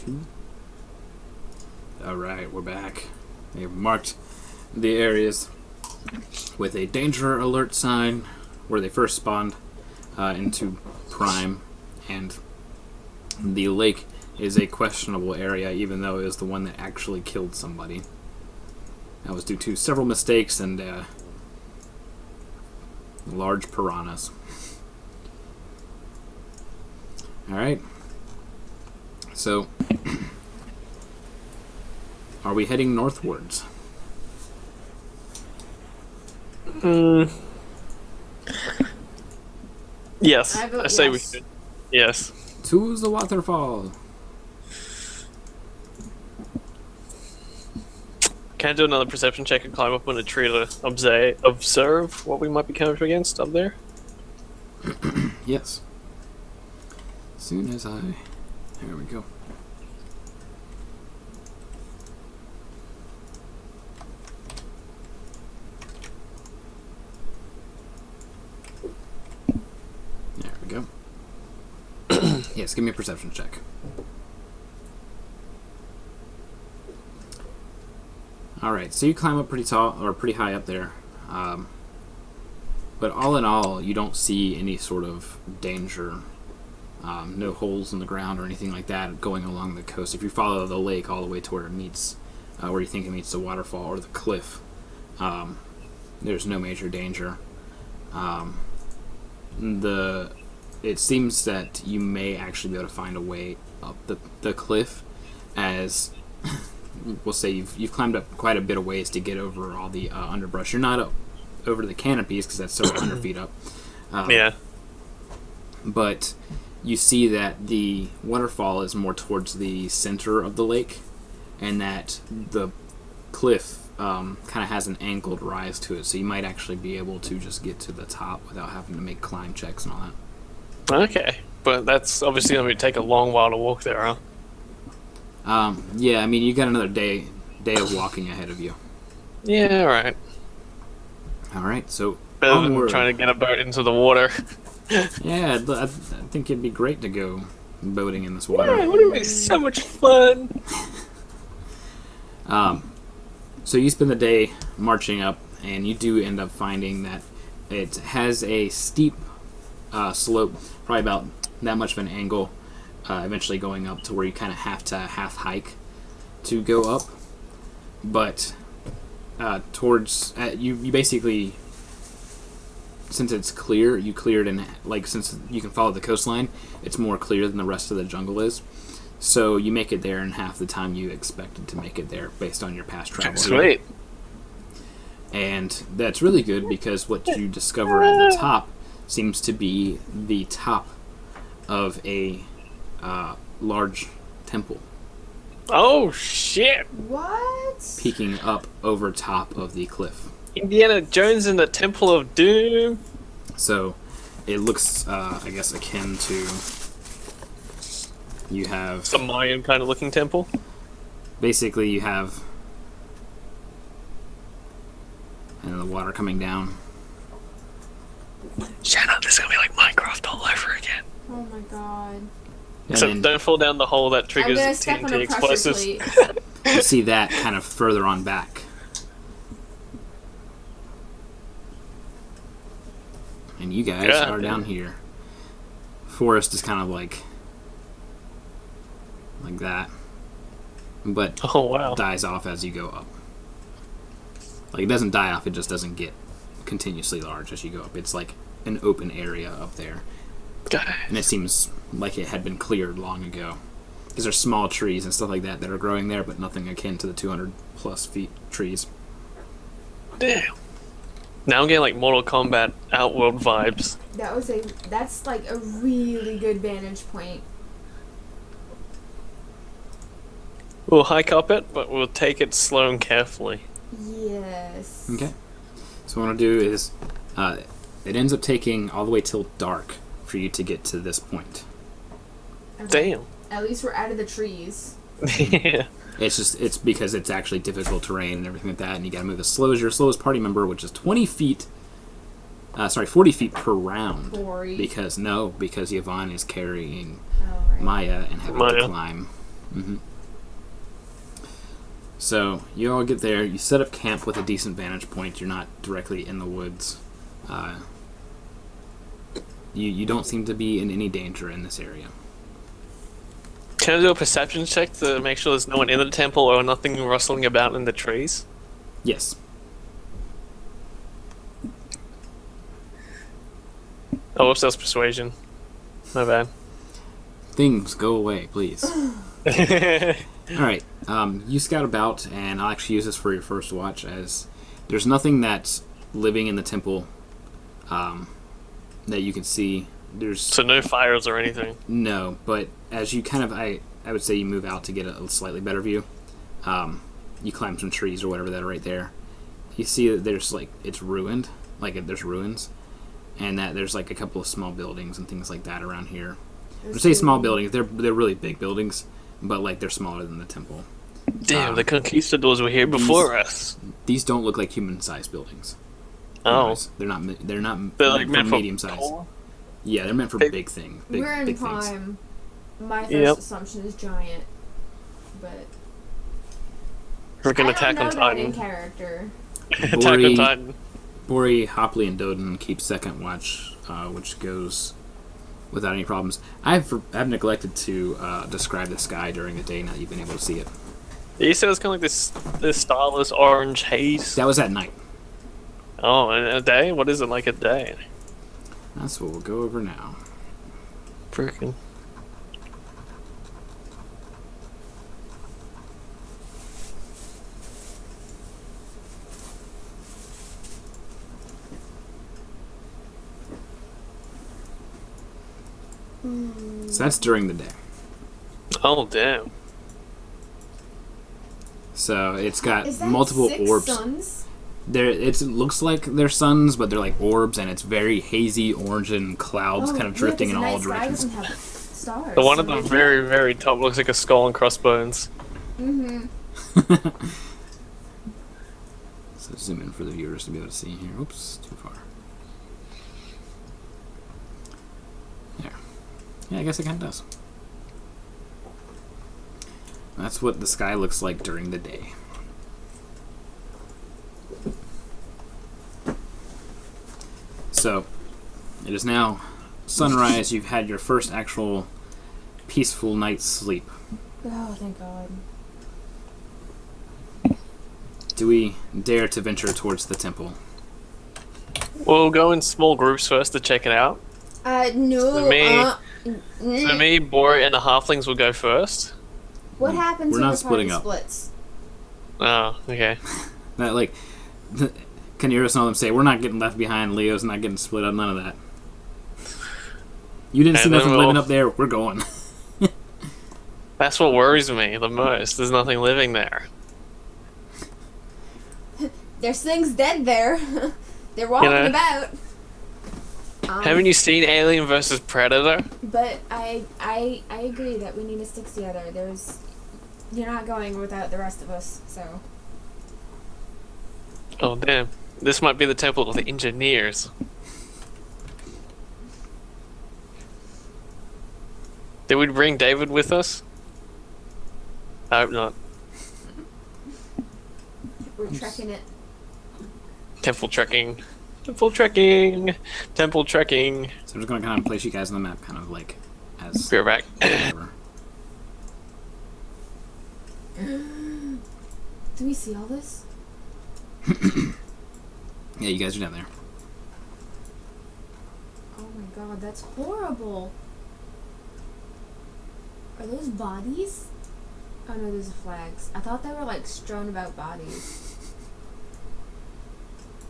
2. Alright, we're back. They've marked the areas with a danger alert sign where they first spawned into Prime, and the lake is a questionable area, even though it was the one that actually killed somebody. That was due to several mistakes and large piranhas. Alright. So, are we heading northwards? Yes, I say we should. Yes. To the waterfall. Can I do another perception check and climb up on a tree to observe what we might be coming up against up there? Yes. As soon as I... There we go. There we go. Yes, give me a perception check. Alright, so you climb up pretty tall, or pretty high up there. But all in all, you don't see any sort of danger. No holes in the ground or anything like that going along the coast. If you follow the lake all the way to where it meets, where you think it meets the waterfall or the cliff, there's no major danger. It seems that you may actually be able to find a way up the cliff, as we'll say you've climbed up quite a bit of ways to get over all the underbrush. You're not up over the canopies because that's several 100 feet up. Yeah. But you see that the waterfall is more towards the center of the lake, and that the cliff kind of has an angled rise to it, so you might actually be able to just get to the top without having to make climb checks and all that. Okay, but that's obviously going to take a long while to walk there, huh? Yeah, I mean, you got another day of walking ahead of you. Yeah, alright. Alright, so Better than trying to get a boat into the water. Yeah, I think it'd be great to go boating in this water. Yeah, it would be so much fun. So you spend the day marching up, and you do end up finding that it has a steep slope, probably about that much of an angle, eventually going up to where you kind of have to half hike to go up. But towards you basically, since it's clear, you cleared in, like, since you can follow the coastline, it's more clear than the rest of the jungle is. So you make it there in half the time you expected to make it there based on your past travel. Sweet. And that's really good because what you discover at the top seems to be the top of a large temple. Oh, shit. What? Peeking up over top of the cliff. Indiana Jones in the Temple of Doom. So it looks, I guess, akin to... You have... Some Mayan kind of looking temple. Basically, you have... And the water coming down. Shut up, this is going to be like Minecraft all over again. Oh my god. And So then don't fall down the hole that triggers I'm gonna step on TNT a pressure explosives. plate. you see that kind of further on back. And you guys God are damn. down here. Forest is kind of like that. But Oh, wow. dies off as you go up. Like, it doesn't die off, it just doesn't get continuously large as you go up. It's like an open area up there. God. And it seems like it had been cleared long ago. Because there's small trees and stuff like that are growing there, but nothing akin to the 200 plus feet trees. Damn. Now I'm getting like Mortal Kombat Outworld vibes. That's like a really good vantage point. We'll hike up it, but we'll take it slow and carefully. Yes. Okay. So what I'm going to do is, it ends up taking all the way till dark for you to get to this point. Okay. Damn. At least we're out of the trees. Yeah. It's because it's actually difficult terrain and everything like that, and you gotta move as slow as your slowest party member, which is 40 feet per round. 40. Because Yvonne is carrying Oh, right. Maya and having to climb Mm-hmm. So you all get there. You set up camp with a decent vantage point. You're not directly in the woods. You don't seem to be in any danger in this area. Can I do a perception check to make sure there's no one in the temple or nothing rustling about in the trees? Yes. Oh, whoops, that was persuasion. My bad. Things go away, please. Alright, you scout about, and I'll actually use this for your first watch, as there's nothing that's living in the temple that you can see. There's So no fires or anything? no, but as you kind of, I would say you move out to get a slightly better view. You climb some trees or whatever that are right there. You see that there's, like, it's ruined, like there's ruins, and that there's, like, a couple of small buildings and things like that around here. When I say small buildings, they're really big buildings, but, like, they're smaller than the temple. Damn, the conquistadors were here before us. These don't look like human-sized buildings. Oh. Anyways, they're not They're like meant for medium size. core? Yeah, they're meant for big things. We're in big things. Prime. My first Yep. assumption is giant, but Freaking I Attack don't on know that in Titan. character. Attack on Titan. Bori, Hopley, and Doden keep second watch, which goes without any problems. I've neglected to describe the sky during the day now that you've been able to see it. You said it's kind of like this starless orange haze. That was at night. Oh, and a day? What is it like a day? That's what we'll go over now. Freaking. So that's during the day. Oh, damn. So it's got Is that multiple 6 orbs. suns? It looks like they're suns, but they're like orbs, and it's very hazy orange and clouds kind of drifting in all directions. Doesn't have stars. The one at so the maybe- very, very top looks like a skull and crossbones. Mhm. So zoom in for the viewers to be able to see here. Oops, too far. There. Yeah, I guess it kind of does. That's what the sky looks like during the day. So, it is now sunrise. You've had your first actual peaceful night's sleep. Oh, thank God. Do we dare to venture towards the temple? We'll go in small groups first to check it out. No. For me, Bori, and the halflings will go first. What happens We're when not the party splitting up. splits? Oh, okay. That, like, Kaneros and all them say, we're not getting left behind, Leo's not getting split up, none of that. You didn't see And then nothing we'll- living up there, we're going. That's what worries me the most. There's nothing living there. There's things dead there. They're walking know? about. Haven't you seen Alien vs. Predator? But I agree that we need to stick together. You're not going without the rest of us, so. Oh, damn. This might be the temple of the engineers. Did we bring David with us? I hope not. We're trekking it. Temple trekking. Temple trekking. Temple trekking. So I'm just going to kind of place you guys on the map, kind of like, as Be right back. whatever. Do we see all this? Yeah, you guys are down there. Oh my God, that's horrible. Are those bodies? Oh no, those are flags. I thought they were like strewn about bodies.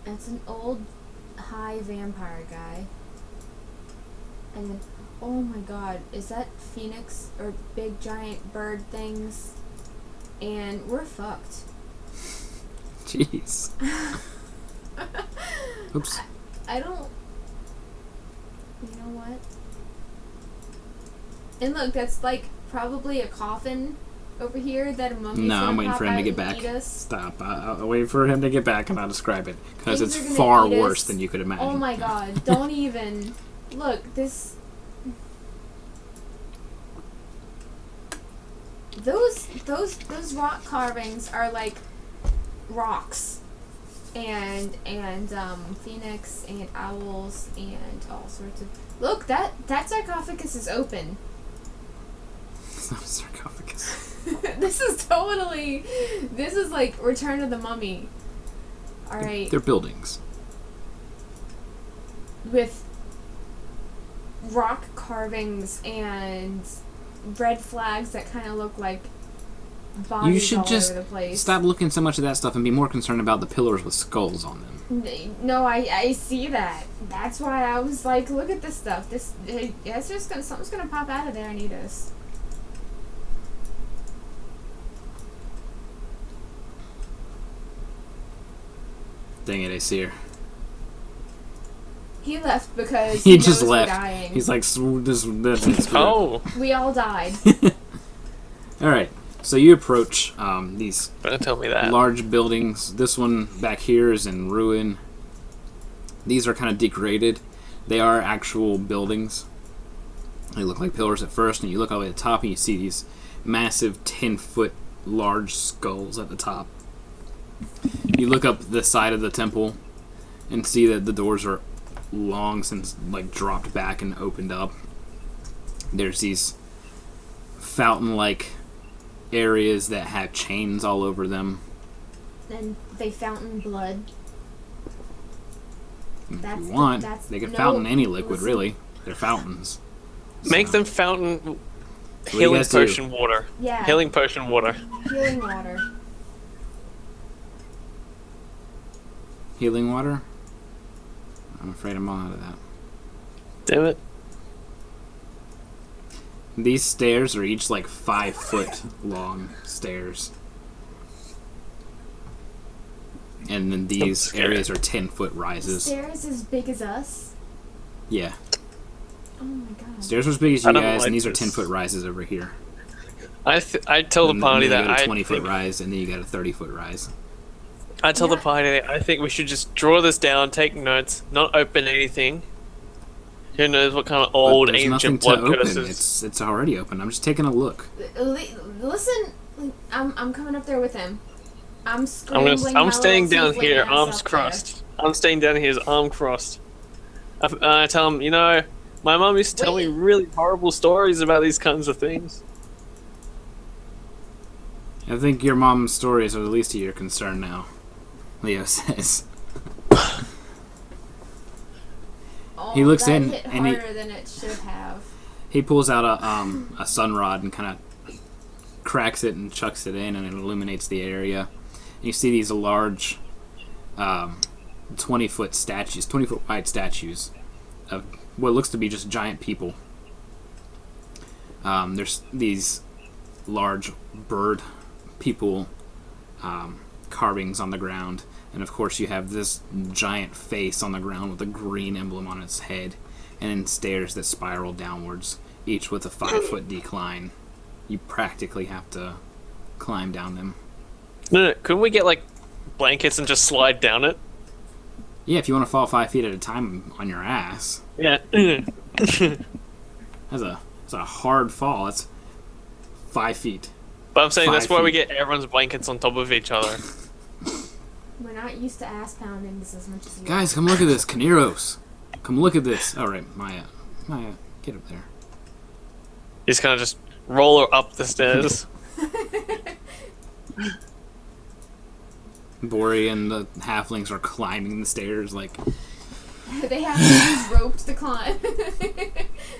That's an old high vampire guy. And then, oh my God, is that phoenix or big giant bird things? And we're fucked. Jeez. Oops. I don't. You know what? And look, that's like probably a coffin over here that a mummy's No, gonna I'm waiting pop for him to out get and back. eat us. Stop. I'll wait for him to get back and I'll describe it. Because Things it's are gonna far eat us. worse than you could imagine. Oh my God! Don't even look. This. those rock carvings are like rocks, and phoenix and owls and all sorts of. Look, that sarcophagus is open. It's not a sarcophagus. This is like Return of the Mummy. All right. They're buildings. With rock carvings and red flags that kind of look like bodies You should all just over the place. stop looking so much at that stuff and be more concerned about the pillars with skulls on them. No, I see that. That's why I was like, look at this stuff. Something's gonna pop out of there and eat us. Dang it, I see her. He left because He knows just we're left. dying. He's like, that's it. Oh, We all died. Alright, so you approach these don't tell me that. large buildings. This one back here is in ruin. These are kind of degraded. They are actual buildings. They look like pillars at first, and you look all the way at the top and you see these massive 10-foot large skulls at the top. You look up the side of the temple and see that the doors are long since like dropped back and opened up. There's these fountain-like areas that have chains all over them. And they fountain blood. If That's you want, that's- they can no, fountain any liquid, listen. really. They're fountains. Make So, them fountain do you healing guys do? potion water. Yeah. Healing potion water. Healing water. healing water? I'm afraid I'm all out of that. Damn it. These stairs are each like 5 foot long stairs. And then these scared. areas are 10-foot rises. Stairs as big as us. Yeah. Oh my god. Stairs are as big as I you don't guys, like and these are this. 10-foot rises over here. I tell the And party then that you got a I 20-foot think, rise, and then you got a 30-foot rise. I tell the Yeah. party that I think we should just draw this down, take notes, not open anything. Who knows what kind of old But there's nothing ancient to blood open. curses. It's already open. I'm just taking a look. Listen, I'm coming up there with him. I'm scrambling. I'm my staying little down here, tiefling ass arms up crossed. I'm staying down here, arms crossed. I tell him, my mom used to tell me Wait. really horrible stories about these kinds of things. I think your mom's stories are the least of your concern now, Leo says. Oh, He looks that in, hit and he- harder than it should have. He pulls out a sun rod and kind of cracks it and chucks it in, and it illuminates the area. And you see these large 20-foot statues, 20-foot wide statues of what looks to be just giant people. There's these large bird people carvings on the ground, and of course you have this giant face on the ground with a green emblem on its head, and then stairs that spiral downwards, each with a 5-foot decline. You practically have to climb down them. No, couldn't we get like blankets and just slide down it? Yeah, if you want to fall 5 feet at a time on your ass. Yeah. That's a hard fall. That's 5 feet. But I'm saying that's 5 why we feet. get everyone's blankets on top of each other. We're not used to ass pounding this as much as you. Guys, come look at this. Caneros. Come look at this. All right, Maya, get up there. He's kind of just roll her up the stairs. Bori and the halflings are climbing the stairs like... They have to use ropes to climb.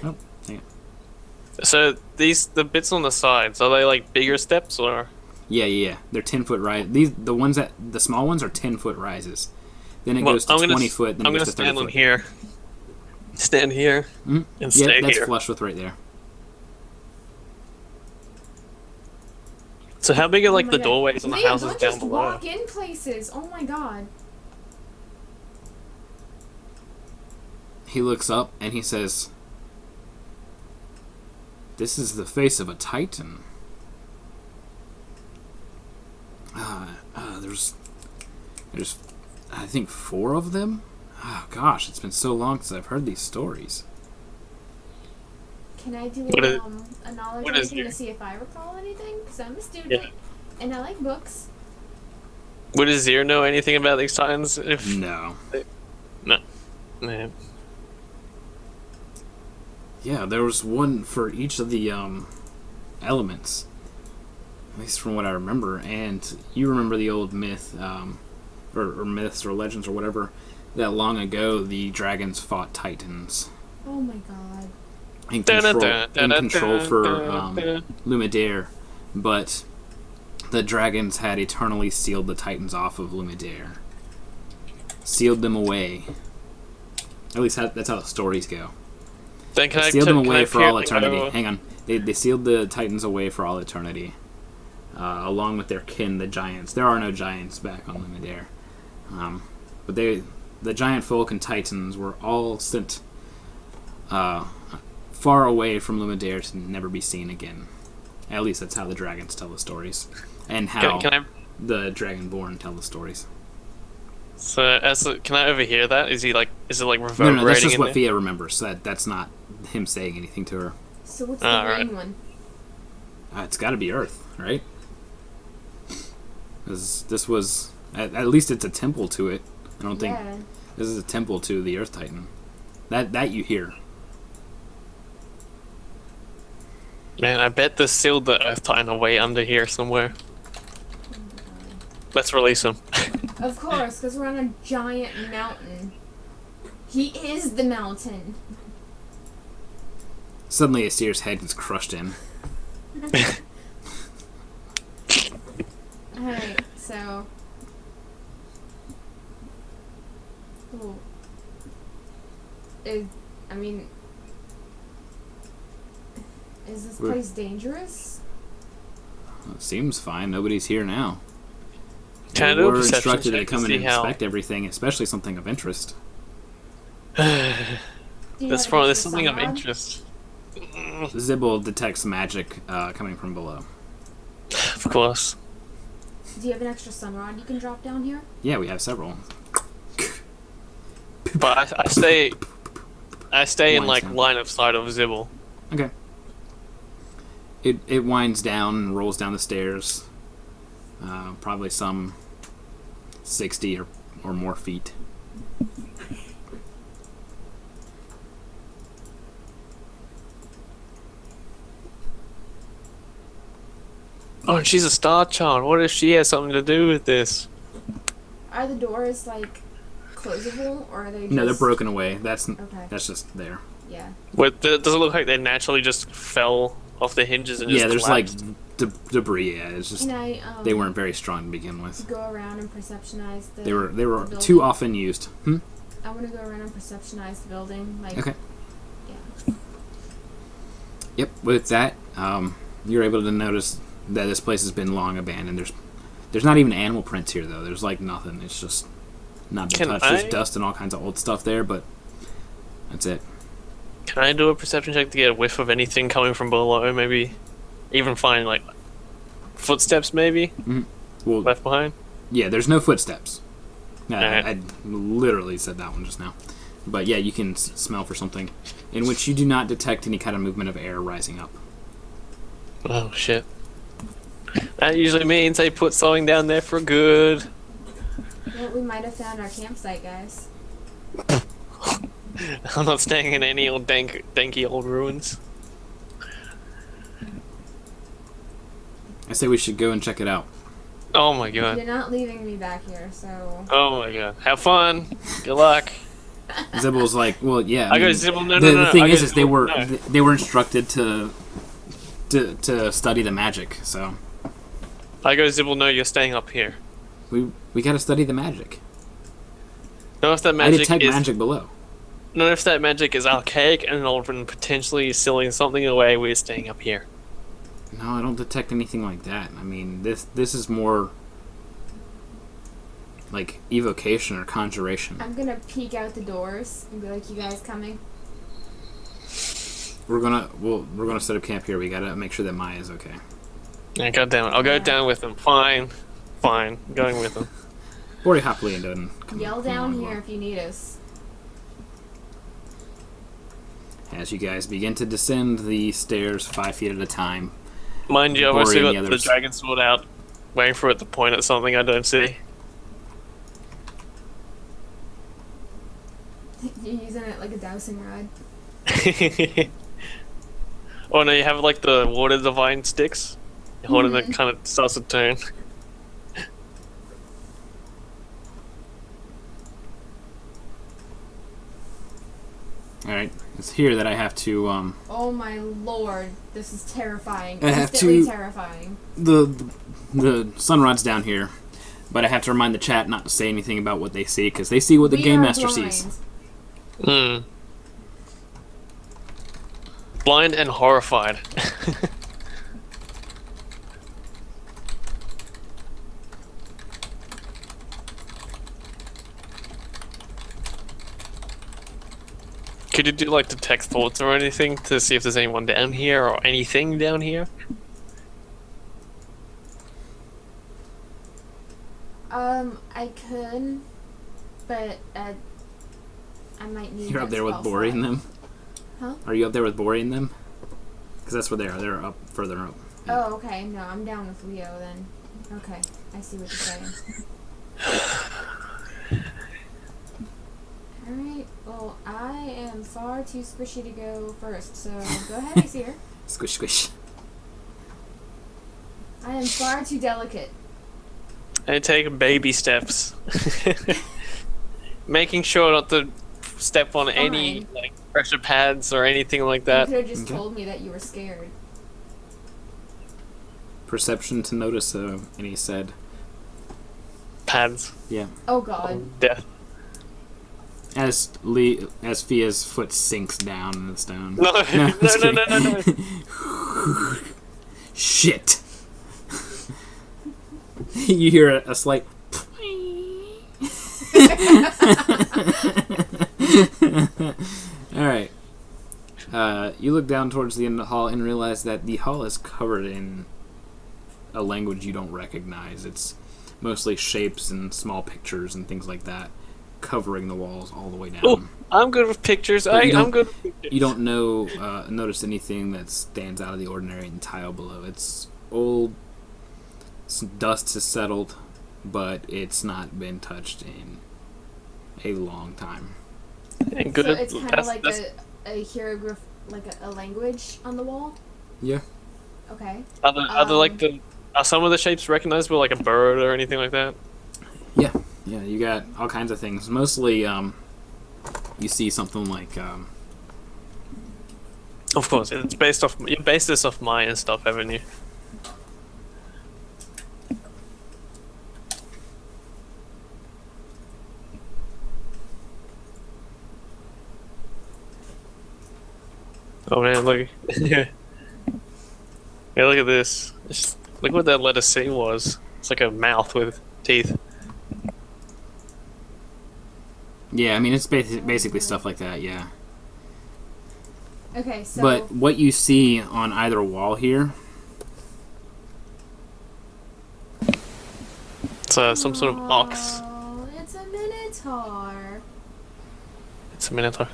Oh, hang on. So the bits on the sides, are they like bigger steps or? Yeah. They're 10-foot rise. The small ones are 10-foot rises. Then it Well, goes to 20 foot. Then I'm it gonna goes to 30 stand on foot. here. Stand here Mhm. and Yeah, stay that's here. flush with right there. So how big are like Oh my the God. doorways on the Leo, houses don't down just below? walk in places. Oh my god. He looks up and he says, "This is the face of a titan. There's, I think 4 of them. Oh gosh, it's been so long since I've heard these stories." Can I do What is- a knowledge what is rating your- to see if I recall anything? Because I'm a student Yeah. and I like books. Would a Zero know anything about these titans? If No. no, man. Yeah, there was one for each of the elements, at least from what I remember. And you remember the old myth, or myths or legends or whatever, that long ago the dragons fought titans Oh my god. in control for Lumidaire, but the dragons had eternally sealed the titans off of Lumidaire, sealed them away. At least that's how the stories go. Then can I Sealed them can away I for all appear- eternity. oh, Hang on. They sealed the Titans away for all eternity, along with their kin, the giants. There are no giants back on Lumidaire, but the giant folk and Titans were all sent far away from Lumidaire to never be seen again. At least that's how the dragons tell the stories, and how Can I? the Dragonborn tell the stories. So can I overhear that? Is it like No, reverberating? that's just in what there? Fia remembers. That's not him saying anything to her. So what's the Alright. green one? It's got to be Earth, right? 'Cause this was at least it's a temple to it. I don't think Yeah. this is a temple to the Earth Titan. That you hear. Man, I bet they sealed the Earth Titan away under here somewhere. Let's release him. Of course, because we're on a giant mountain. He is the mountain. Suddenly, Asir's head gets crushed in. Alright, so. Ooh. I mean. Is this We're- place dangerous? It seems fine. Nobody's here now. Can I We do a were perception instructed to check come to in see and how? inspect everything, especially something of interest. Do you There's have an there's extra something of sunrod? interest. Zibble detects magic coming from below. Of course. Do you have an extra sunrod you can drop down here? Yeah, we have several. But I stay in Winds like down. line of sight of Zibble. Okay. It winds down and rolls down the stairs. Probably some 60 or more feet. Oh, and she's a star child. What if she has something to do with this? Are the doors like closable or are they just... No, they're broken away. That's Okay. just there. Yeah. Does it look like they naturally just fell off the hinges and just Yeah, there's collapsed? like debris. Yeah, it's just Can I they weren't very strong to begin with. go around and perceptionize the They were the too building? often used. I want to go around and perceptionize the building. Like, Okay. yeah. Yep. With that, you're able to notice that this place has been long abandoned. There's not even animal prints here though. There's like nothing. It's just not been Can touched. There's I- dust and all kinds of old stuff there, but that's it. Can I do a perception check to get a whiff of anything coming from below? Maybe even find like footsteps, maybe Well, left behind. yeah. There's no footsteps. Alright. I literally said that one just now. But yeah, you can smell for something in which you do not detect any kind of movement of air rising up. Oh shit! That usually means they put something down there for good. Well, we might have found our campsite, guys. I'm not staying in any old danky old ruins. I say we should go and check it out. Oh my god. You're not leaving me back here, so... Oh my god. Have fun. Good luck. Zibble's like, well, yeah. I mean, go Zibble. No, the no, no. thing I go is they Zibble, were no. they were instructed to study the magic. So I go Zibble. No, you're staying up here. we got to study the magic. No, if that I magic detect is magic below. no, if that magic is archaic and old and potentially sealing something away, we're staying up here. No, I don't detect anything like that. I mean, this is more like evocation or conjuration. I'm gonna peek out the doors and be like, you guys coming? We're gonna set up camp here. We gotta make sure that Maya's okay. Yeah, god damn it. I'll go down with them. Fine. Fine. Going with them. Bori happily and doesn't come Yell come down along here well. if you need us. as you guys begin to descend the stairs 5 feet at a time. Mind you, I've also Boring got the the others. dragon sword out, waiting for it to point at something I don't see. You're using it like a dowsing rod. Oh no, you have like the water divine sticks. You hold it and it kind of starts to turn. Alright, it's here that I have to, Oh my lord, this is terrifying. I have Instantly to- terrifying. the sunrod's down here, but I have to remind the chat not to say anything about what they see, because they see what the We Game are Master blind. sees. Blind and horrified. Could you do like detect thoughts or anything to see if there's anyone down here or anything down here? I could, but I might need. You're up that there with spell Bori and slot. them? Huh? Are you up there with Bori and them? Because that's where they are. They're up further up. Oh, okay. No, I'm down with Leo then. Okay, I see what you're saying. Alright, well, I am far too squishy to go first, so go ahead, Aesir. Squish, squish. I am far too delicate. And take baby steps. Making sure not to step on any Fine. like pressure pads or anything like You that. could have just Okay. told me that you were scared. Perception to notice, and he said, Pads. yeah. Oh god. Death. As Fia's foot sinks down in the stone. No, no, I'm just no, no, no, no. no. Shit! You hear a slight. Alright. You look down towards the end of the hall and realize that the hall is covered in a language you don't recognize. It's mostly shapes and small pictures and things like that covering the walls all the way down. Oh, I'm good with pictures. But you I'm don't- good with pictures. You don't notice anything that stands out of the ordinary in the tile below. It's old, some dust has settled, but it's not been touched in a long time. And good So at- it's kind of that's- like that's- a hieroglyph, like a language on the wall? Yeah. Okay. Are like the are some of the shapes recognizable, like a bird or anything like that? Yeah, you got all kinds of things. Mostly, you see something like, Of course, it's based off. You based this off Mayan stuff, haven't you? Oh man, look! Yeah, look at this. Look what that letter C was. It's like a mouth with teeth. yeah, I mean, it's basically stuff like that, yeah. Okay, so... But what you see on either wall here, It's some sort of ox. Oh, it's a minotaur. It's a minotaur.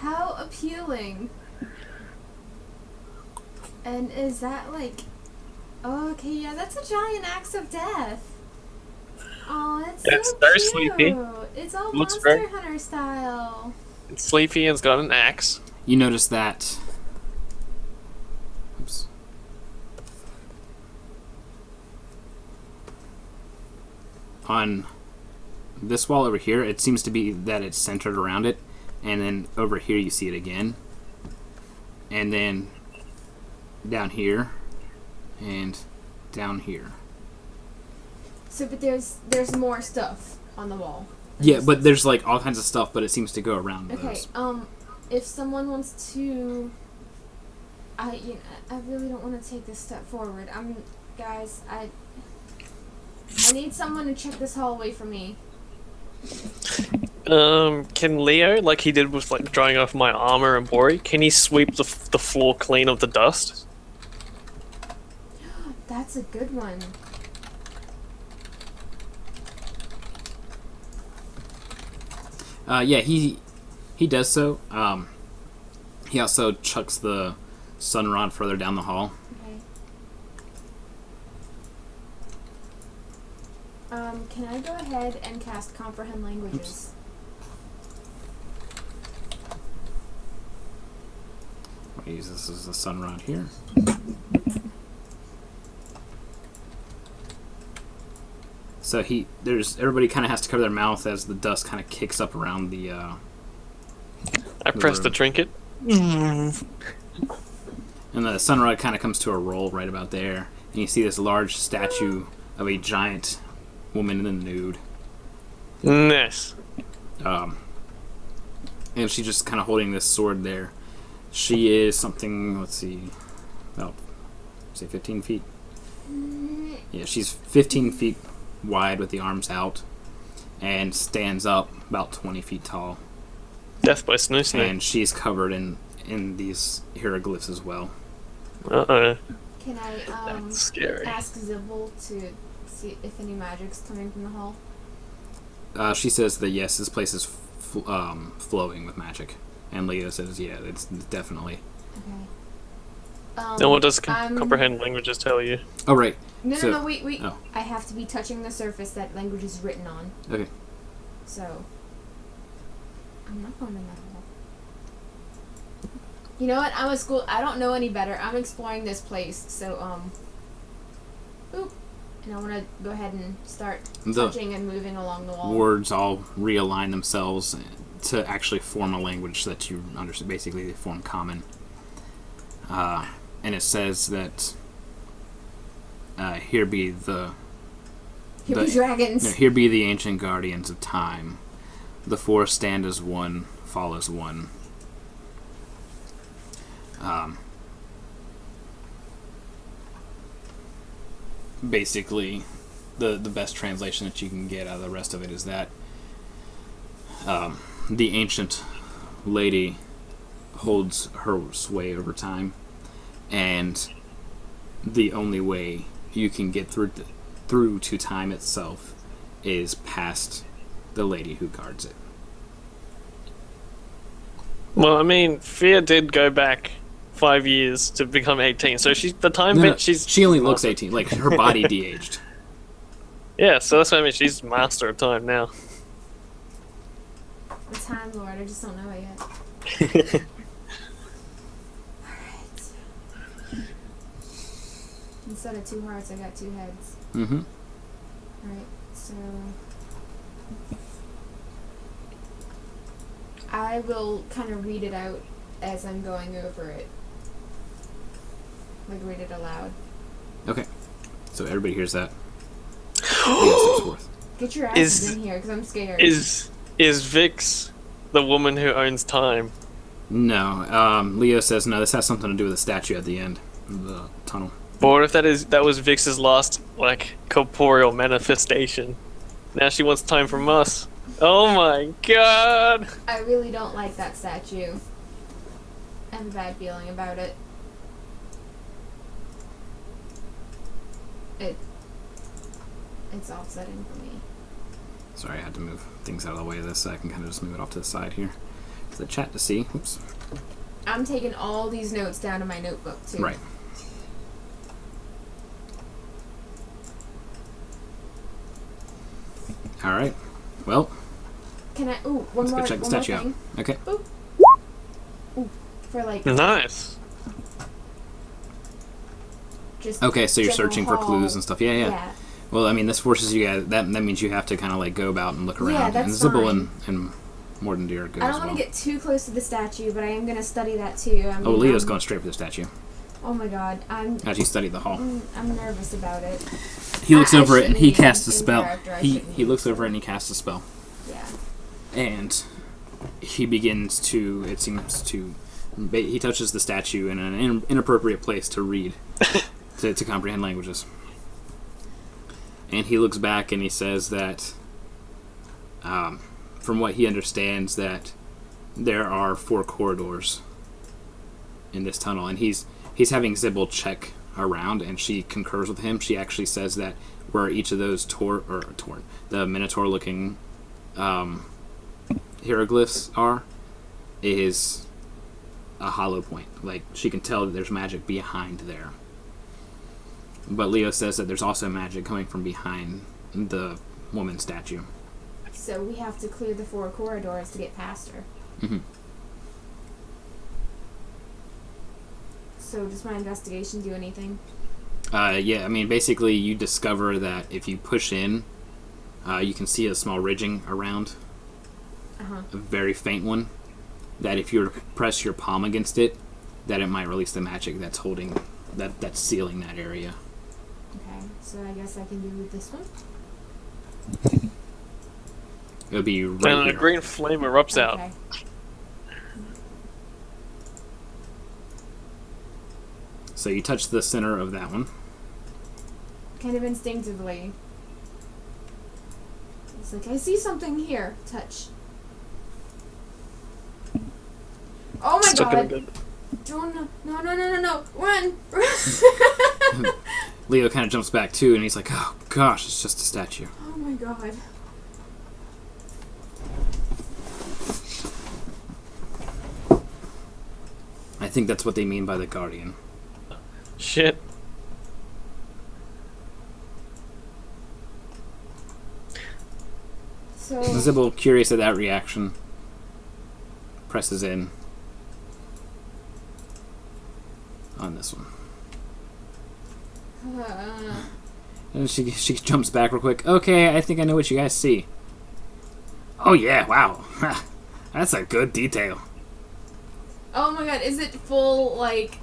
How appealing. And is that like... Oh, okay, yeah, that's a giant axe of death. Oh, it's It's so very cute. sleepy. It's all Looks Monster very- Hunter style. It's sleepy and it's got an axe. you notice that... Oops. On this wall over here, it seems to be that it's centered around it, and then over here you see it again, and then down here, and down here. So, but there's more stuff on the wall. Yeah, but there's like all kinds of stuff, but it seems to go around Okay, those. if someone wants to... I really don't want to take this step forward. Guys, I need someone to check this hallway for me. Can Leo, like he did with like drying off my armor and Bori, can he sweep the floor clean of the dust? That's a good one. Yeah, he does so. He also chucks the sun rod further down the hall. Okay. Can I go ahead and cast Comprehend Languages? I'll use this as the sun rod here. So everybody kind of has to cover their mouth as the dust kind of kicks up around the. I press the trinket. And the sun rod kind of comes to a roll right about there, and you see this large statue of a giant woman in the nude. Nice. And she's just kind of holding this sword there. She is something, let's see, about, say 15 feet. Yeah, she's 15 feet wide with the arms out, and stands up about 20 feet tall. Death by snoo. And she's covered in these hieroglyphs as well. Uh-oh. Can I That's scary. ask Zibble to see if any magic's coming from the hall? She says that yes, this place is flowing with magic. And Leo says, yeah, it's definitely. Okay. And what does comprehend languages tell you? Oh, right. No, wait. Oh. I have to be touching the surface that language is written on. Okay. So, I'm not going in that hole. You know what? I'm a school. I don't know any better. I'm exploring this place. So, oop. And I want to go ahead and start touching and moving along the wall. Words all realign themselves to actually form a language that you understand. Basically, they form common. And it says that here be the dragons. No, here be the ancient guardians of time. The four stand as one, fall as one. Basically, the best translation that you can get out of the rest of it is that the ancient lady holds her sway over time, and the only way you can get through to time itself is past the lady who guards it. Well, I mean, Fia did go back 5 years to become 18, so she only looks 18. Like, her body de-aged. Yeah, so that's what I mean. She's master of time now. The Time Lord. I just don't know it yet. Alright. Instead of 2 hearts, I got 2 heads. Mm-hmm. Alright, so I will kind of read it out as I'm going over it. Like, read it aloud. Okay. So everybody hears that. Leo steps forth. Get your asses in here, because I'm scared. Is Vix the woman who owns time? No. Leo says, no, this has something to do with the statue at the end of the tunnel. But what if that was Vix's last, like, corporeal manifestation? Now she wants time from us. Oh my god! I really don't like that statue. I have a bad feeling about it. It's offsetting for me. Sorry, I had to move things out of the way of this so I can kind of just move it off to the side here for the chat to see. Oops. I'm taking all these notes down to my notebook, too. Right. All right. Well, Can I... Ooh, one let's more go check the one more statue out. thing. Okay. Ooh, for, like... Nice. Just Okay, so you're general searching for hall. clues and stuff. Yeah. Yeah. Well, I mean, this forces you guys. That means you have to kind of like go about and look around. Yeah, that's and Zibble fine. and Mordendir are good I as don't well. want to get too close to the statue, but I am going to study that, too. I mean, Leo's going straight for the statue. Oh my god, As you study the hall. I'm nervous about it. He looks I over it and shouldn't he even casts a in spell. character, I He shouldn't looks even. over it and he casts a spell. Yeah. And he begins to, it seems to, he touches the statue in an inappropriate place to read, to comprehend languages. And he looks back and he says that, from what he understands, that there are 4 corridors in this tunnel. And he's having Zibble check around, and she concurs with him. She actually says that where each of those the Minotaur-looking hieroglyphs are, is a hollow point. Like, she can tell that there's magic behind there. But Leo says that there's also magic coming from behind the woman statue. So we have to clear the 4 corridors to get past her. Mm-hmm. So does my investigation do anything? Yeah, I mean, basically you discover that if you push in, you can see a small ridging around, a very faint one, that if you were to press your palm against it, that it might release the magic that's holding, that's sealing that area. Okay, so I guess I can do this one? It would be right And a here. green flame erupts out. Okay. So you touch the center of that one. Kind of instinctively. It's like, I see something here. Touch. Oh my Still gonna god! go- No. Run! Leo kind of jumps back too, and he's like, oh gosh, it's just a statue. Oh my god. I think that's what they mean by the Guardian. Shit. So, Sybil, curious at that reaction, presses in on this one. And she jumps back real quick. Okay, I think I know what you guys see. Oh yeah, wow. That's a good detail. oh my god, is it full, like,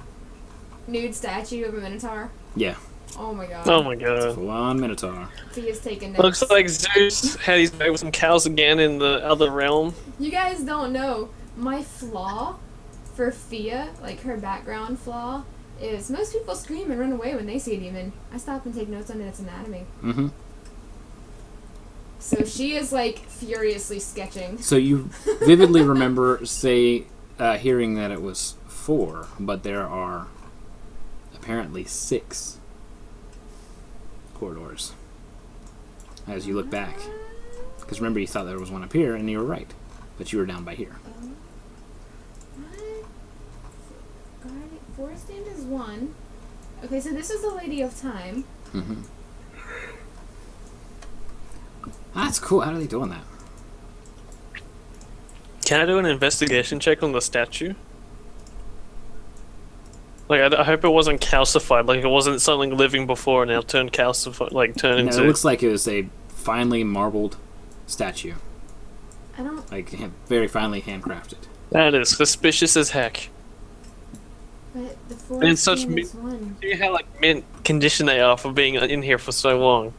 nude statue of a minotaur? Yeah, Oh my god. Oh my god. full on Minotaur. He is taking notes. Looks like Zeus had his back with some cows again in the other realm. You guys don't know, my flaw for Fia, like her background flaw, is most people scream and run away when they see a demon. I stop and take notes on its anatomy. Mm-hmm. So she is, like, furiously sketching. So you vividly remember, hearing that it was 4, but there are apparently 6 corridors. As you look back, because remember you thought there was one up here, and you were right, but you were down by here. What? Forest Stand is 1. Okay, so this is the Lady of Time. Mm-hmm. That's cool. How are they doing that? Can I do an investigation check on the statue? Like, I hope it wasn't calcified. Like, it wasn't something living before and now turned calcified. Like, turned No, into. it looks like it was a finely marbled statue, I don't. like very finely handcrafted. That is suspicious as heck. But the And Forest such Stand mi- is 1. See how like mint condition they are for being in here for so long.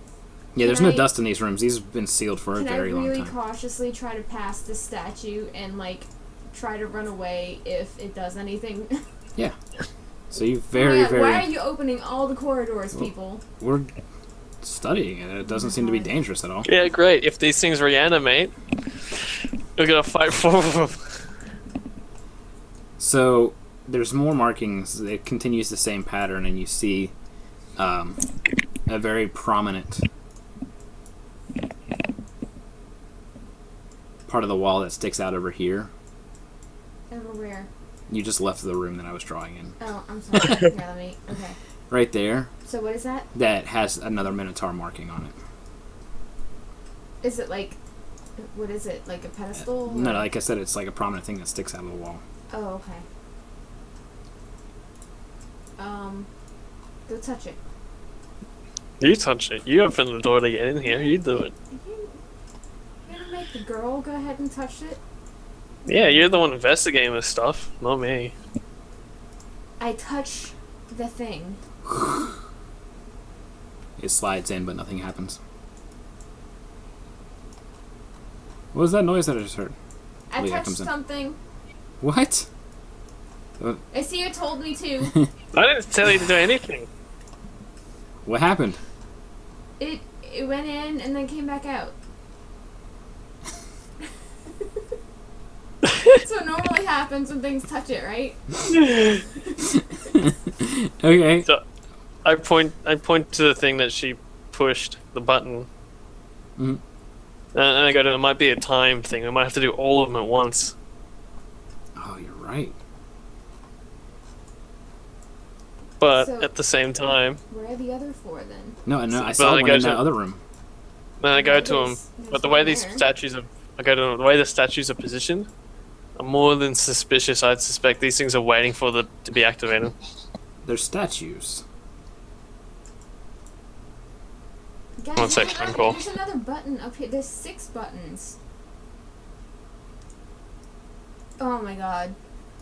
Yeah, there's Can no I- dust in these rooms. These have been sealed for a Can I very long really time. cautiously try to pass the statue and, like, try to run away if it does anything? Yeah. So you Oh very, my God, very. why are you opening all the corridors, people? We're studying it. It doesn't seem to be dangerous at all. Yeah, great. If these things reanimate, we're gonna fight for them. So there's more markings. It continues the same pattern, and you see a very prominent part of the wall that sticks out over here. Over where? You just left the room that I was drawing in. Oh, I'm sorry. Here, let me. Okay. Right there, So what is that? that has another Minotaur marking on it. Is it like? What is it? Like a pedestal? No, or- like I said, it's like a prominent thing that sticks out of the wall. Oh, okay. Go touch it. You touch it. You open the door to get in here. You do it. You're gonna make the girl go ahead and touch it? Yeah, you're the one investigating this stuff, not me. I touch the thing. It slides in, but nothing happens. What was that noise that I just heard? I Leah touched comes in. something. What? Isia told me to. I didn't tell you to do anything. What happened? It went in and then came back out. That's what normally happens when things touch it, right? Okay. So, I point to the thing that she pushed, the button. Mhm. And I go, it might be a time thing. We might have to do all of them at once. Oh, you're right. But So- at the same time, Where are the other 4 then? No, I But saw I one go in that to- other room. then I go Well, to them. there's But the way one these there. statues are, I go to them, the way the statues are positioned, I'm more than suspicious. I'd suspect these things are waiting for the to be activated. They're statues. Guys, One sec, there's phone another- call. There's another button up here. There's 6 buttons. Oh my god.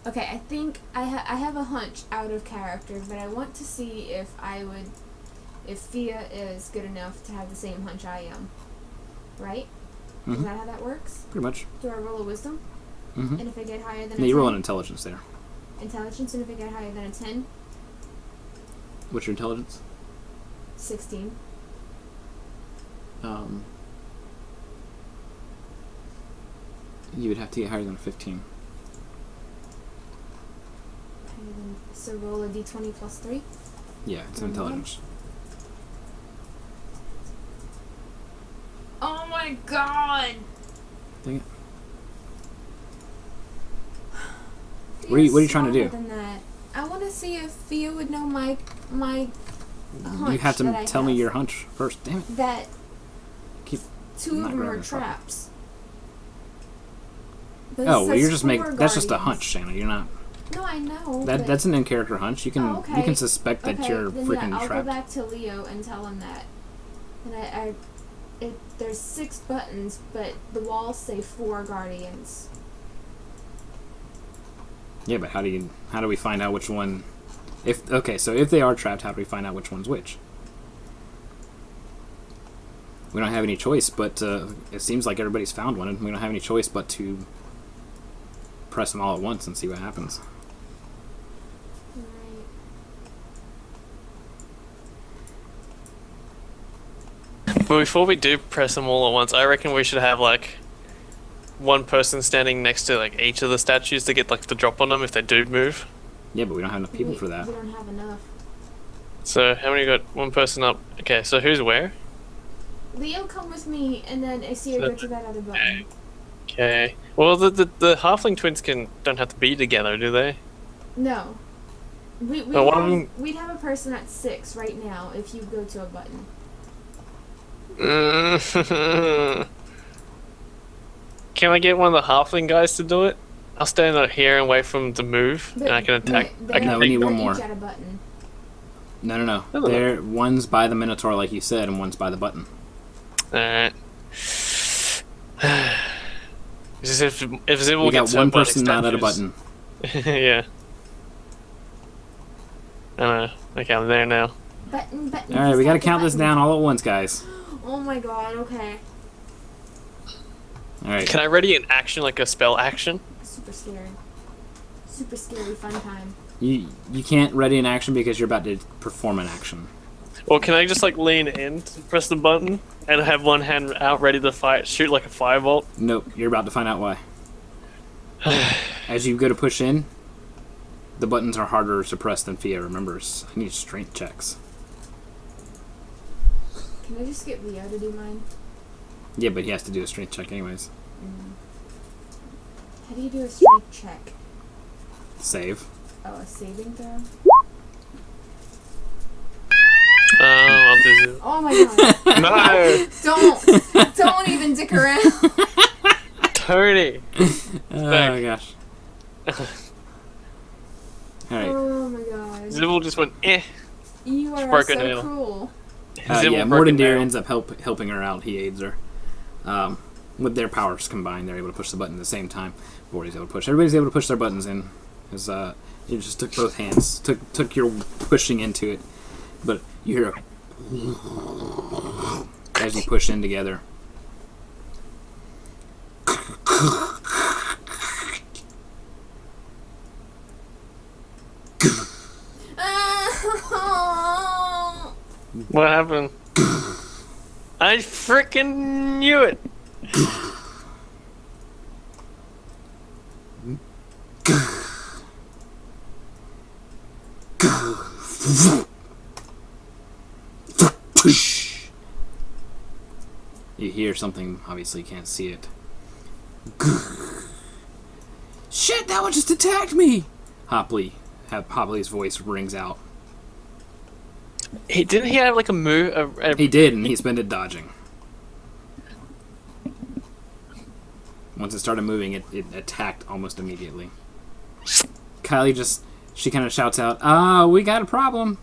Okay, I think I have a hunch out of character, but I want to see if Fia is good enough to have the same hunch I am. Right? Is Mhm. that how that works? Pretty much. Do I roll a wisdom? Mm-hmm. And if I get higher than Yeah, a you 10? roll an intelligence there. Intelligence, and if I get higher than a 10? What's your intelligence? 16. You would have to get higher than 15. So roll a d20 plus 3. Yeah, it's Mhm. intelligence. Oh my god! Dang it. What are you trying to do? Than that. I want to see if Fia would know my hunch You have to that I tell me have. your hunch first. Damn it. That Keep 2 not of them are grabbing the phone. traps. But it Oh, well, says you're just 4 that's just a guardians. hunch, Shanna. You're not. No, I know. That's but, an in-character hunch. You can Oh, okay. you can suspect that okay, you're then freaking yeah, I'll trapped. go back to Leo and tell him that. And there's 6 buttons, but the walls say 4 guardians. Yeah, but how do we find out which one? If they are trapped, how do we find out which one's which? We don't have any choice, but it seems like everybody's found one, and we don't have any choice but to press them all at once and see what happens. Right. But before we do press them all at once, I reckon we should have like one person standing next to like each of the statues to get like the drop on them if they do move. Yeah, but we don't have enough people for that. We don't have enough. So how many got one person up? Okay, so who's where? Leo, come with me, and then Asir go to that other button. Okay. Well, the halfling twins don't have to be together, do they? No. We'd have a person at 6 right now if you go to a button. Can I get one of the halfling guys to do it? I'll stand out here and wait for them to move, and I can attack. They I can No, we need they're one more. each at a button. No. Oh. There, one's by the Minotaur, like you said, and one's by the button. Alright. It's just if Zibble We got gets one hurt by the person not at a statues. button. Yeah. I know. Okay, I'm there now. Button. All right, we got to Button, count this button. down all at once, guys. Oh my god, okay. All right. Can I ready an action like a spell action? Super scary. Super scary fun time. You can't ready an action because you're about to perform an action. Or can I just like lean in to press the button and have one hand out ready to shoot like a firebolt? Nope, you're about to find out why. As you go to push in, the buttons are harder to press than Fia remembers. I need strength checks. Can I just get Leo to do mine? Yeah, but he has to do a strength check anyways. How do you do a strength check? Save. Oh, a saving throw? I'll do Oh my god. No! Don't even dick around. Tony! Oh Back. gosh. Alright. Oh my god. Zibble just went eh. You are broke a so nail. cruel. Zibble Yeah, broke Morden a Deer nail. ends up helping her out. He aids her. With their powers combined, they're able to push the button at the same time. Morty's able to push. Everybody's able to push their buttons in. Because you just took both hands. Took your pushing into it. But you hear a as you push in together. What happened? I freaking knew it! You hear something, obviously you can't see it. Shit, that one just attacked me! Hopley's voice rings out. Didn't he have like a move? He did, and he spent it dodging. Once it started moving, it attacked almost immediately. Kylie she kind of shouts out, we got a problem.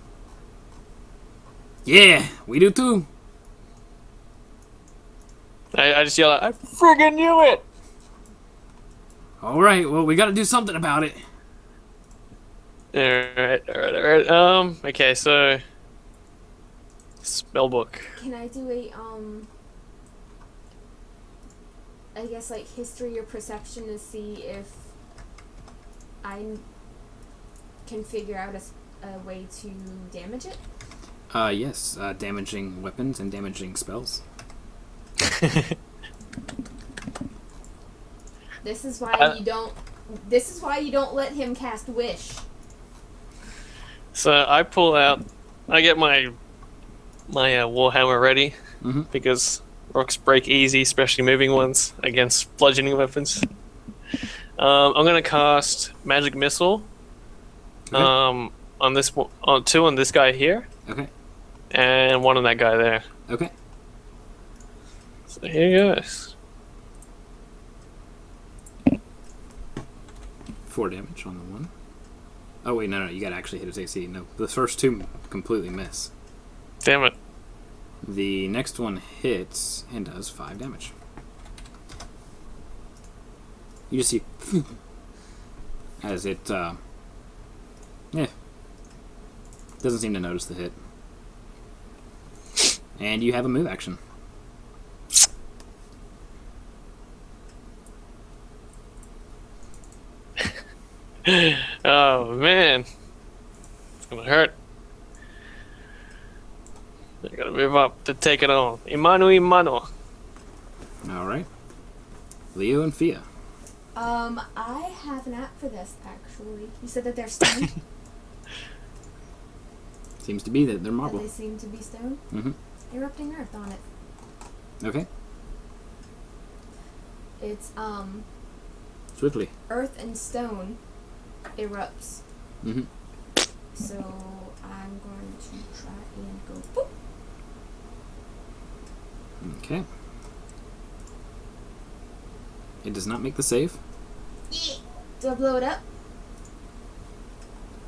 Yeah, we do too. I just yell out, I friggin' knew it! Alright, well, we gotta do something about it. Alright. Okay, so... Spellbook. Can I do a, I guess, like, history or perception to see if I can figure out a way to damage it? Yes, damaging weapons and damaging spells. This is why you don't let him cast Wish. So I pull out... I get my Warhammer ready, because rocks break easy, especially moving ones, against bludgeoning weapons. I'm going to cast Magic Missile on this on 2 on this guy here. Okay. And 1 on that guy there. Okay. So here goes. 4 damage on the 1. Oh wait, no, you gotta actually hit his AC. No, the first 2 completely miss. Damn it. The next one hits and does 5 damage. You just see as it doesn't seem to notice the hit. And you have a move action. Oh man, it's gonna hurt. I gotta move up to take it on. Imano. Alright. Leo and Fia. I have an app for this, actually. You said that they're stone? Seems to be that they're marble. They seem to be stone? Mm-hmm. Erupting Earth on it. Okay. It's, Swiftly. Earth and stone erupts. Mm-hmm. So, I'm going to try and go boop. Okay. It does not make the save. Yeah. Do I blow it up?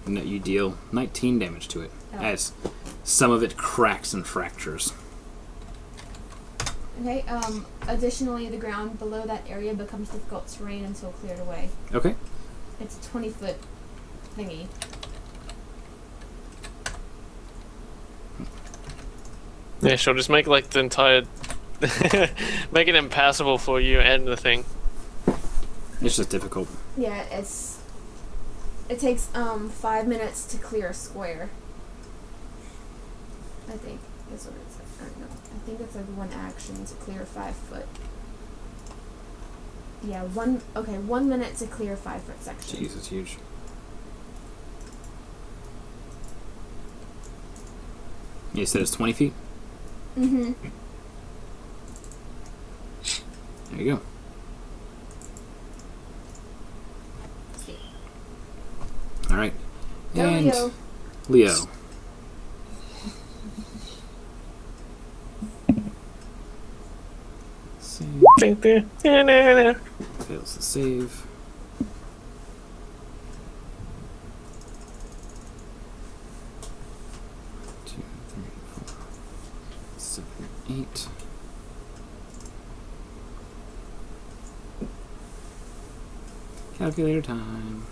No, you deal 19 damage to it, as some of it cracks and fractures. Okay, additionally, the ground below that area becomes difficult terrain until cleared away. Okay. It's a 20-foot thingy. Yeah, she'll just make like the entire... make it impassable for you and the thing. It's just difficult. Yeah, it takes 5 minutes to clear a square. I think that's what it says. I don't know. I think it's like 1 action to clear 5 foot. Yeah, 1 minute to clear a 5 foot section. Jeez, it's huge. You said it's 20 feet? Mm-hmm. There you go. Alright. Go, And Leo. Leo. Save. Fails the save. 2, 3, 4, 7, 8. Calculator time.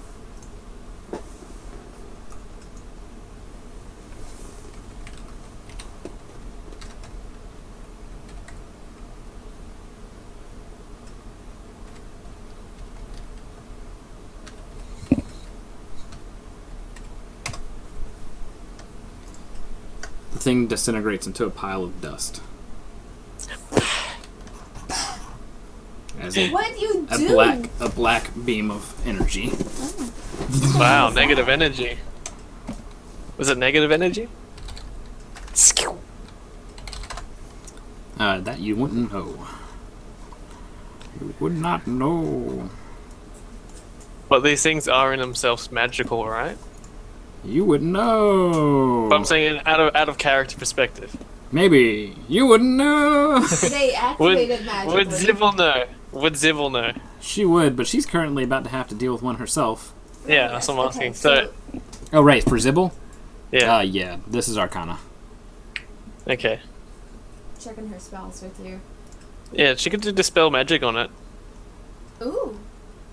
The thing disintegrates into a pile of dust. As What do you do? a black beam of energy. Wow, negative energy. Was it negative energy? That you wouldn't know. You would not know. But these things are in themselves magical, right? You wouldn't know. But I'm saying out of character perspective. Maybe. You wouldn't know. They activated magically. Would Zibble know? Would Zibble know? She would, but she's currently about to have to deal with one herself. Yeah, that's what I'm asking. Okay, So, Oh, right, for Zibble? yeah. Yeah, this is Arcana. Okay. checking her spells with you. Yeah, she could do Dispel Magic on it. Ooh,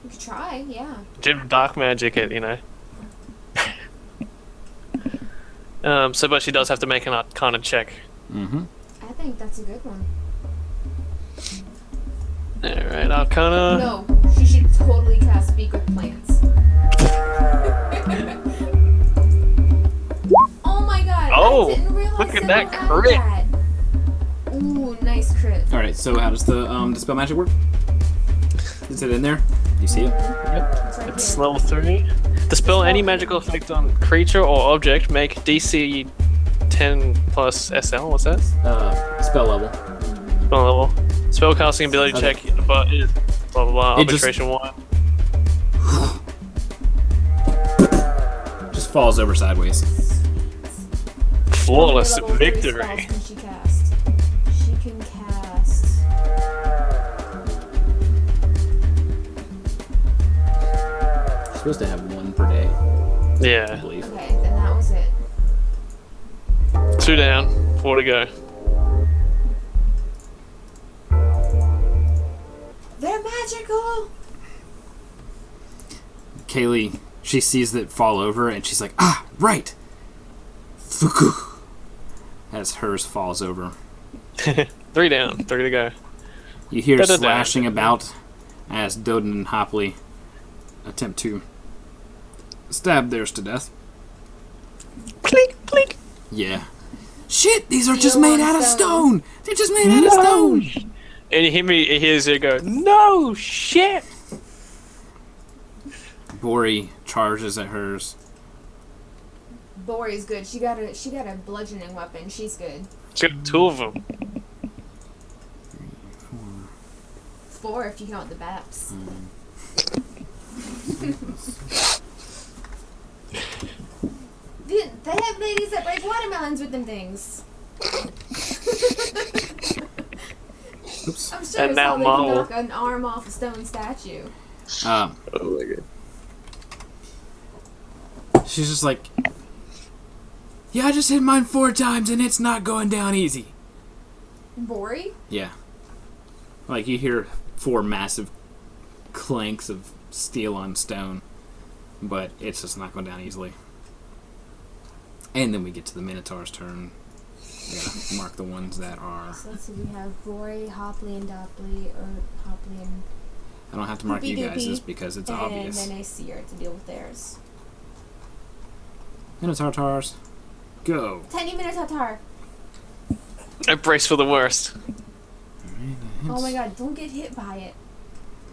you could try, yeah. Do Dark Magic it, you know. But she does have to make an Arcana check. Mm-hmm. I think that's a good one. Alright, Arcana. No, she should totally cast Speak with Plants. Oh my god! Oh, I didn't realize look at Sybil that had crit. that. Ooh, nice crit. Alright, so how does the Dispel Magic work? Is it in there? You see it? It's right It's here. level 3. Dispel any magical effect on creature or object. Make DC 10 plus SL. What's that? Spell level. Spell level. Spellcasting ability Okay. check. But blah blah blah. It just- Arbitration 1. Just falls over sideways. Flawless How many level 3 victory. spells can she cast? She can cast. She's supposed to have one per day, I Yeah. believe. Okay, then that was it. 2 down. 4 to go. They're magical! Kaylee, she sees that fall over and she's like, ah, right! Fuku! As hers falls over. 3 down. 3 to go. You hear Da-da-da. slashing about as Doden and Hopley attempt to stab theirs to death. Click, click. Yeah. Shit, these are Steel just made on out of stone. stone! They're just made out of stone! And you hear me, he hears you go, no shit! Bori charges at hers. Bori's good. She got a bludgeoning weapon. She's good. Got 2 of them. 4 if you count the baps. They have ladies that break watermelons with them things. Oops. I'm sure And it's now how they can Marvel. knock an arm off a stone statue. Oh my god. She's just like, yeah, I just hit mine 4 times and it's not going down easy. Bori? Yeah. Like, you hear 4 massive clanks of steel on stone, but it's just not going down easily. And then we get to the Minotaur's turn. We gotta mark the ones that are... So let's see, we have Bori, Hopley, and Dopley, or Hopley and... I don't have to mark you Doopy guys' doopy. because it's and obvious. then Aesir to deal with theirs. Minotaurs, go! Tiny Minotaur! I brace for the worst. Oh my god, don't get hit by it.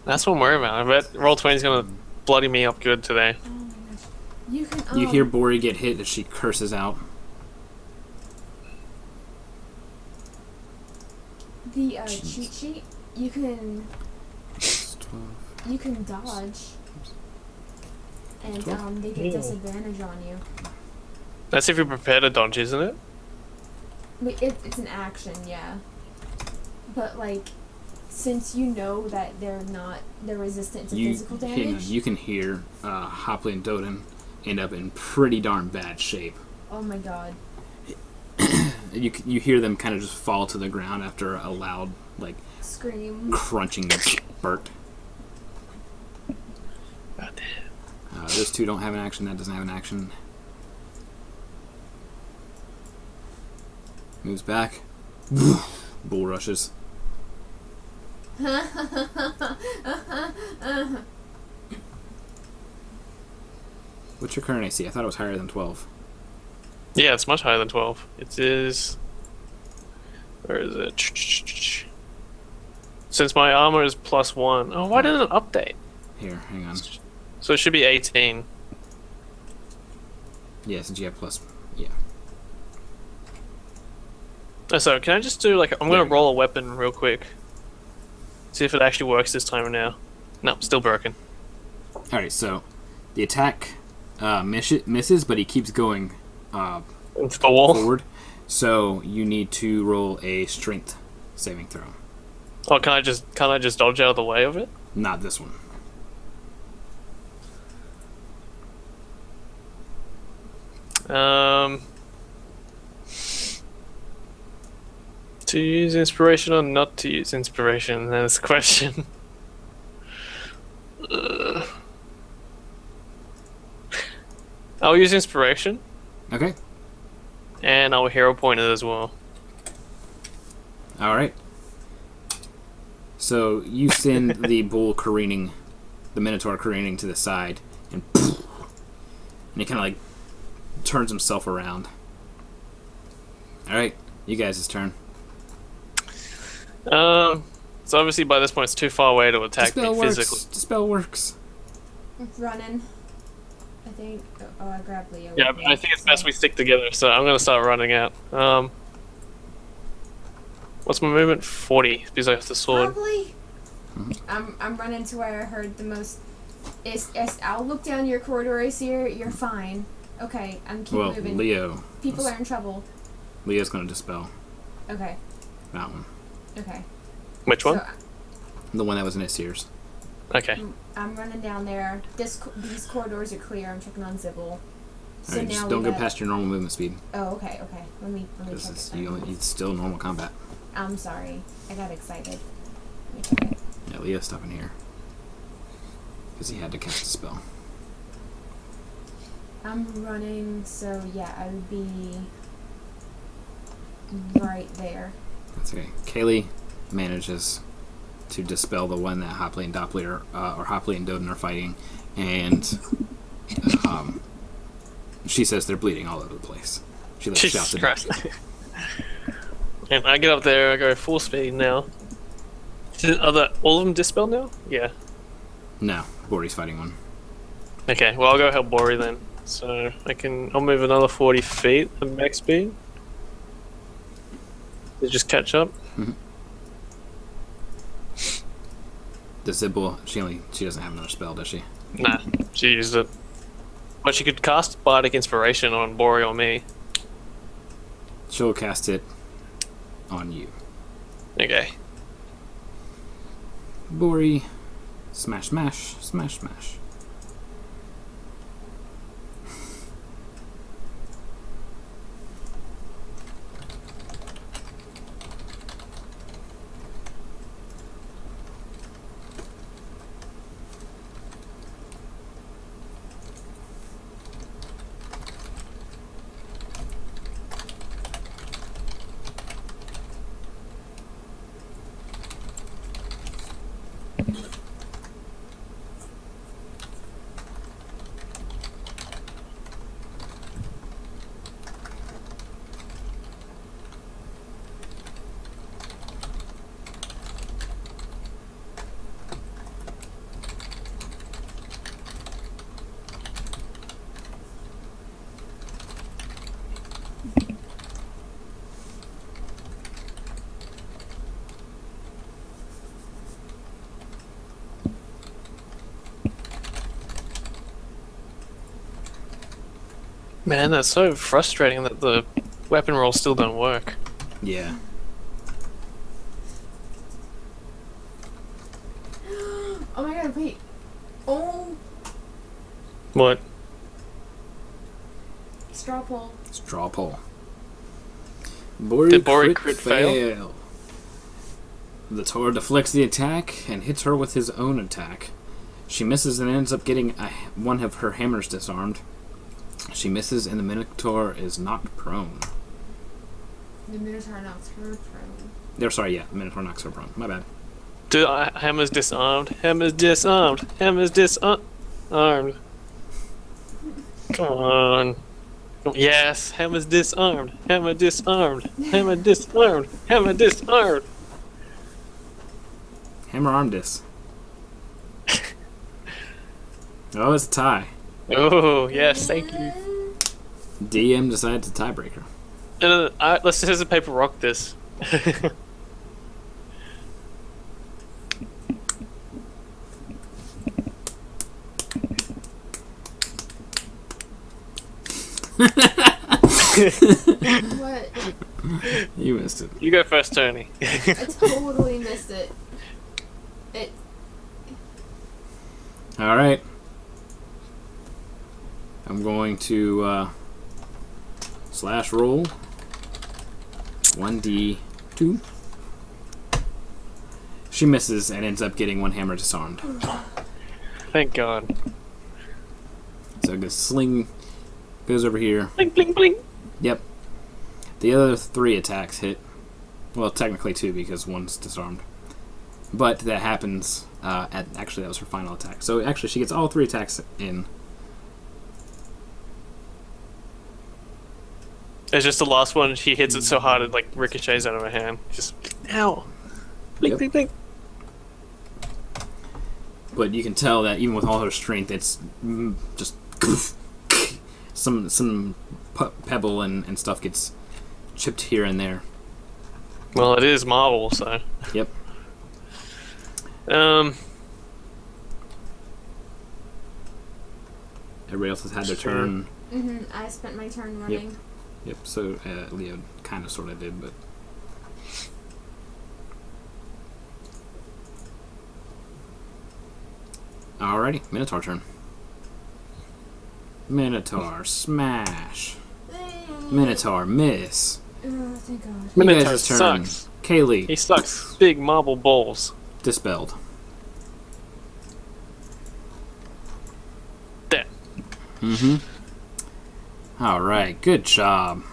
That's what I'm worried about. I bet Roll20's gonna bloody me up good today. Oh my gosh. You can, You hear Bori get hit as she curses out. the cheat sheet, you can 12. dodge. And they get Ew. disadvantage on you. That's if you're prepared to dodge, isn't it? Wait, it's an action, yeah. But like, since you know that they're resistant to physical hang on, damage. you can hear Hopley and Doden end up in pretty darn bad shape. Oh my god. You hear them kind of just fall to the ground after a loud, like, Scream. crunching spurt. God damn. Those 2 don't have an action. That doesn't have an action. Moves back. Bull rushes. What's your current AC? I thought it was higher than 12. Yeah, it's much higher than 12. It is... Where is it? Since my armor is +1. Oh, why didn't it update? Here, hang on. So it should be 18. Yeah, since you have plus... Yeah. Oh, so can I just do like... I'm There gonna you go. roll a weapon real quick. See if it actually works this time or now. No, still broken. Alright, so the attack misses, but he keeps going Into the wall. forward. So you need to roll a strength saving throw. Oh, can't I just dodge out of the way of it? Not this one. To use inspiration or not to use inspiration? That's the question. I'll use inspiration, Okay. and I'll hero point it as well. All right. So you send the bull careening, the minotaur careening to the side, and he kind of like turns himself around. All right, you guys' turn. So obviously by this point it's too far away to attack me Dispel works. physically. Dispel works. Running. I think. Oh, I grabbed Leo. Yeah, with me, I think it's so- best we stick together. So I'm gonna start running out. What's my movement? 40 because I have the sword. Probably. I'm running to where I heard the most. I'll look down your corridor. I see you're fine. Okay, I'm keep Well, moving. Leo. People are in trouble. Leo's gonna dispel Okay. that one. Okay. Which one? So The one that was in his ears. Okay. I'm running down there. These corridors are clear. I'm checking on Zibble. So All right, now just we don't go got- past your normal movement speed. Oh, okay, okay. Let me Because check it's, it. it's still normal combat. I'm sorry. I got excited. Let me check it. Yeah, Leo's stopping here. Because he had to cast a spell. I'm running, so yeah, I would be right there. That's okay. Kaylee manages to dispel the one that Hopley and Doppler, or Hopley and Doden are fighting, and she says they're bleeding all over the place. She lets Jesus shout to Christ. Doden. And I get up there, I go full speed now. Are all of them dispelled now? Yeah. No, Bori's fighting one. Okay, well I'll go help Bori then. So I'll move another 40 feet at max speed. To just catch up. The Zibble, she doesn't have another spell, does she? Nah, she used it. But she could cast Bardic Inspiration on Bori or me. She'll cast it on you. Okay. Bori, smash, smash, smash, smash. Man, that's so frustrating that the weapon rolls still don't work. Yeah. Oh my god, wait. Oh, What? straw poll. Straw poll. Bori Did Bori crit crit fail? The Tor deflects the attack and hits her with his own attack. She misses and ends up getting one of her hammers disarmed. She misses and the Minotaur is knocked prone. The Minotaur knocks her prone. The Minotaur knocks her prone. My bad. Hammer's disarmed. Hammer's disarmed. Hammer's disarmed. Come on. Yes, Hammer's disarmed. Hammer disarmed. Hammer disarmed. Hammer disarmed. Hammer arm dis. Oh, it's a tie. Oh, yes, thank you. DM decides a tiebreaker. Let's scissors paper rock this. What? You missed it. You go first, Tony. I totally missed it. It. All right. I'm going to slash roll 1d2. She misses and ends up getting one hammer disarmed. Thank God. So the sling goes over here. Bling, bling, bling. Yep. The other 3 attacks hit. Well, technically 2 because one's disarmed. But that happens actually that was her final attack. So actually she gets all 3 attacks in. It's just the last one. She hits it so hard it like ricochets out of her hand. Just ow. Blink, Yep. blink, blink. But you can tell that even with all her strength, it's just some pebble and stuff gets chipped here and there. Well, it is marble, so. Yep. Everybody else has had their turn. I spent my turn running. Yep. So Leo kind of sort of did, but. Alrighty, Minotaur turn. Minotaur smash. Minotaur miss. Oh, thank God. You Minotaur guys' turn. sucks. Kaylee He sucks big marble balls. dispelled. There. Alright, good job.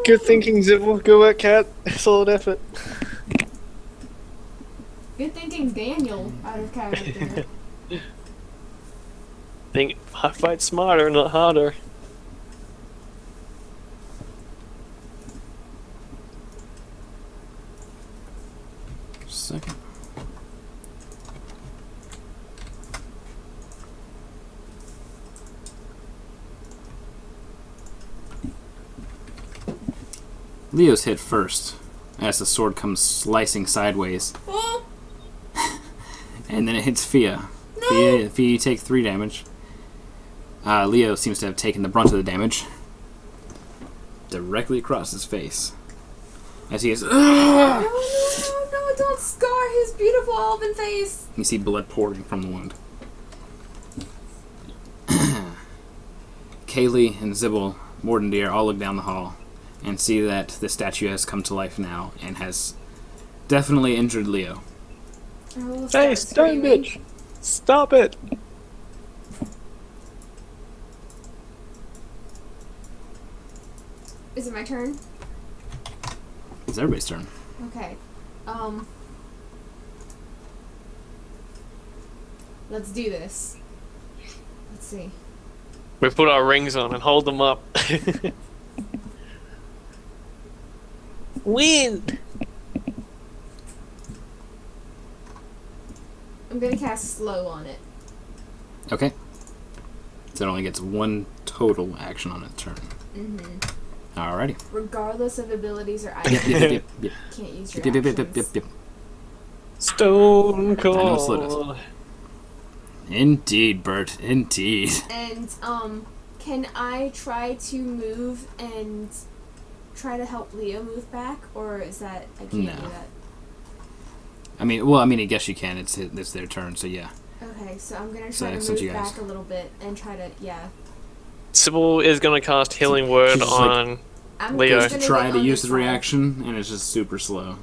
Good thinking, Zibble. Go work, cat. Solid effort. Good thinking, Daniel, out of character. Think fight smarter, not harder. Just a second. Leo's hit first as the sword comes slicing sideways, Oh, and then it hits Fia. no! Fia, you take 3 damage. Leo seems to have taken the brunt of the damage directly across his face as he is. No, don't scar his beautiful elven face. You see blood pouring from the wound. Kaylee and Zibble Mordendeer all look down the hall and see that the statue has come to life now and has definitely injured Leo. I will Hey, start stun screaming. bitch! Stop it! Is it my turn? It's everybody's turn. Okay. Let's do this. Let's see. We put our rings on and hold them up. Win! I'm gonna cast slow on it. Okay. So it only gets 1 total action on its turn. Alrighty. Regardless of abilities or Yep, items, yep, yep, yep. can't use your Yep, yep, yep, actions. yep, yep. Stone I know it's slow cold. Indeed, Bert. Indeed. And can I try to move and try to help Leo move back, or is that I can't No. do that? I guess you can. It's their turn, so yeah. Okay, so I'm gonna So, try since to you move guys- back a little bit and try to Sybil is gonna cast Healing Word She's just like- on. I'm Leo. just gonna Try get to on use this the side. reaction, and it's just super slow.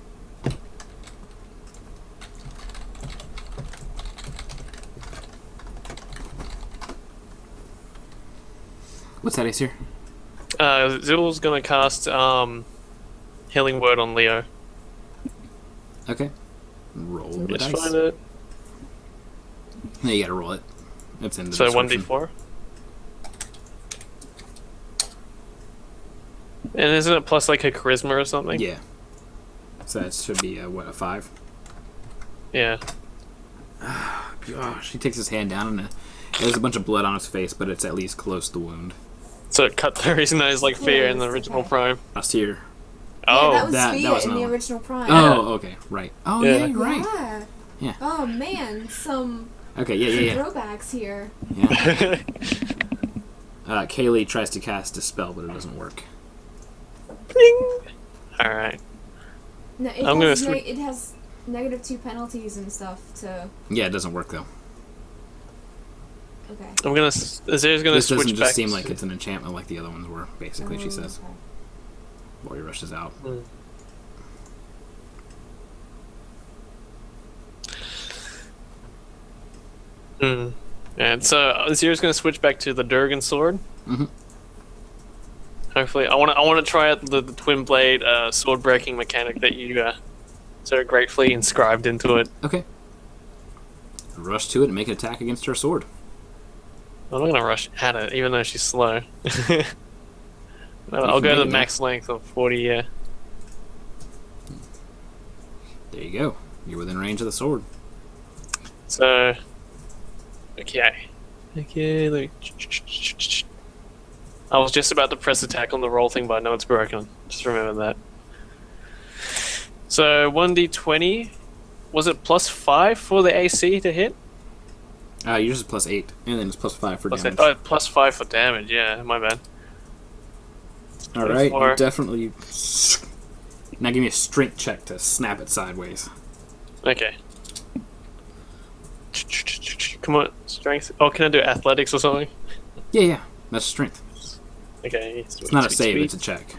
What's that, Ace here? Zibble's gonna cast Healing Word on Leo. Okay. Roll the Let's dice. find it. Yeah, you gotta roll it. It's in the So description. 1d4. And isn't it plus like a charisma or something? Yeah. So that should be a 5. Yeah. Gosh, he takes his hand down and there's a bunch of blood on his face, but it's at least close to the wound. So it cut through his nose like fear in the Close, original okay. Prime. Last here. Oh, yeah, that was that Fia was in the another one. original Prime. Oh, okay, right. Oh, Yeah. yeah, you're right. Yeah. Yeah. Oh man, some Okay, yeah. throwbacks here. Yeah. Kaylee tries to cast a spell, but it doesn't work. Bling! Alright. No, it has -2 penalties and stuff to. Yeah, it doesn't work though. Okay. Azir's gonna This switch doesn't back. just seem like it's an enchantment like the other ones were, basically, she says. Okay. Before he rushes out. And so Azir's gonna switch back to the Durgan sword. Mm-hmm. Hopefully, I want to try out the twin blade sword breaking mechanic that you so gratefully inscribed into it. Okay. Rush to it and make an attack against her sword. I'm not gonna rush at it, even though she's slow. I'll can go to make the it max length of 40. Yeah. There you go. You're within range of the sword. So, okay. Let me. I was just about to press attack on the roll thing, but I know it's broken. Just remember that. So 1d20, was it +5 for the AC to hit? Yours is +8, and then it's +5 for damage. +5 for damage. Yeah, my bad. Alright, 24. you definitely... Now give me a strength check to snap it sideways. Okay. Come on, strength. Oh, can I do athletics or something? Yeah, that's strength. Okay. It's not a save, it's a check.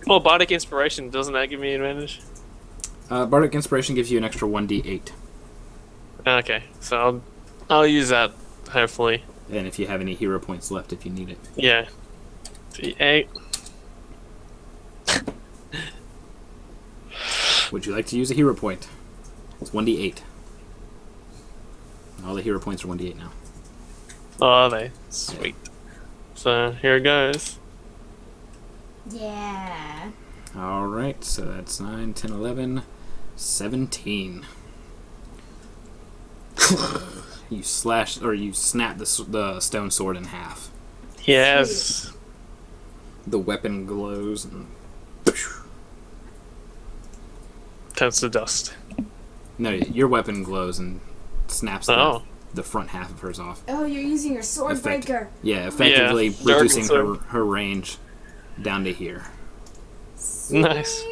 Well, Bardic Inspiration, doesn't that give me advantage? Bardic Inspiration gives you an extra 1d8. Okay, so I'll use that, hopefully. And if you have any hero points left if you need it. Yeah. D8. Would you like to use a hero point? It's 1d8. All the hero points are 1d8 now. Oh, are they? Sweet. So, here it goes. Yeah. Alright, so that's 9, 10, 11, 17. You slash, or you snap the stone sword in half. Yes. The weapon glows and... Turns to dust. No, your weapon glows and snaps the front half of hers off. Oh, you're using your sword breaker. Yeah, effectively Yeah, reducing sword. her range down to here. Sweet. Nice.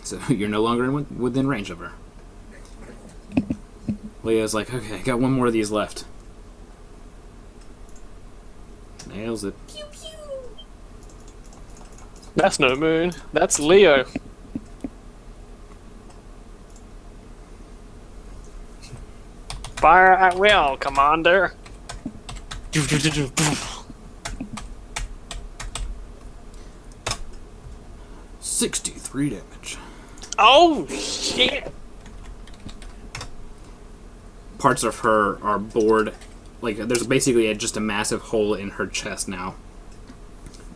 So you're no longer within range of her. Leo's like, okay, I got one more of these left. Nails it. Pew pew. That's no moon. That's Leo. Fire at will, Commander. 63 damage. Oh, shit. Parts of her are bored. Like, there's basically just a massive hole in her chest now.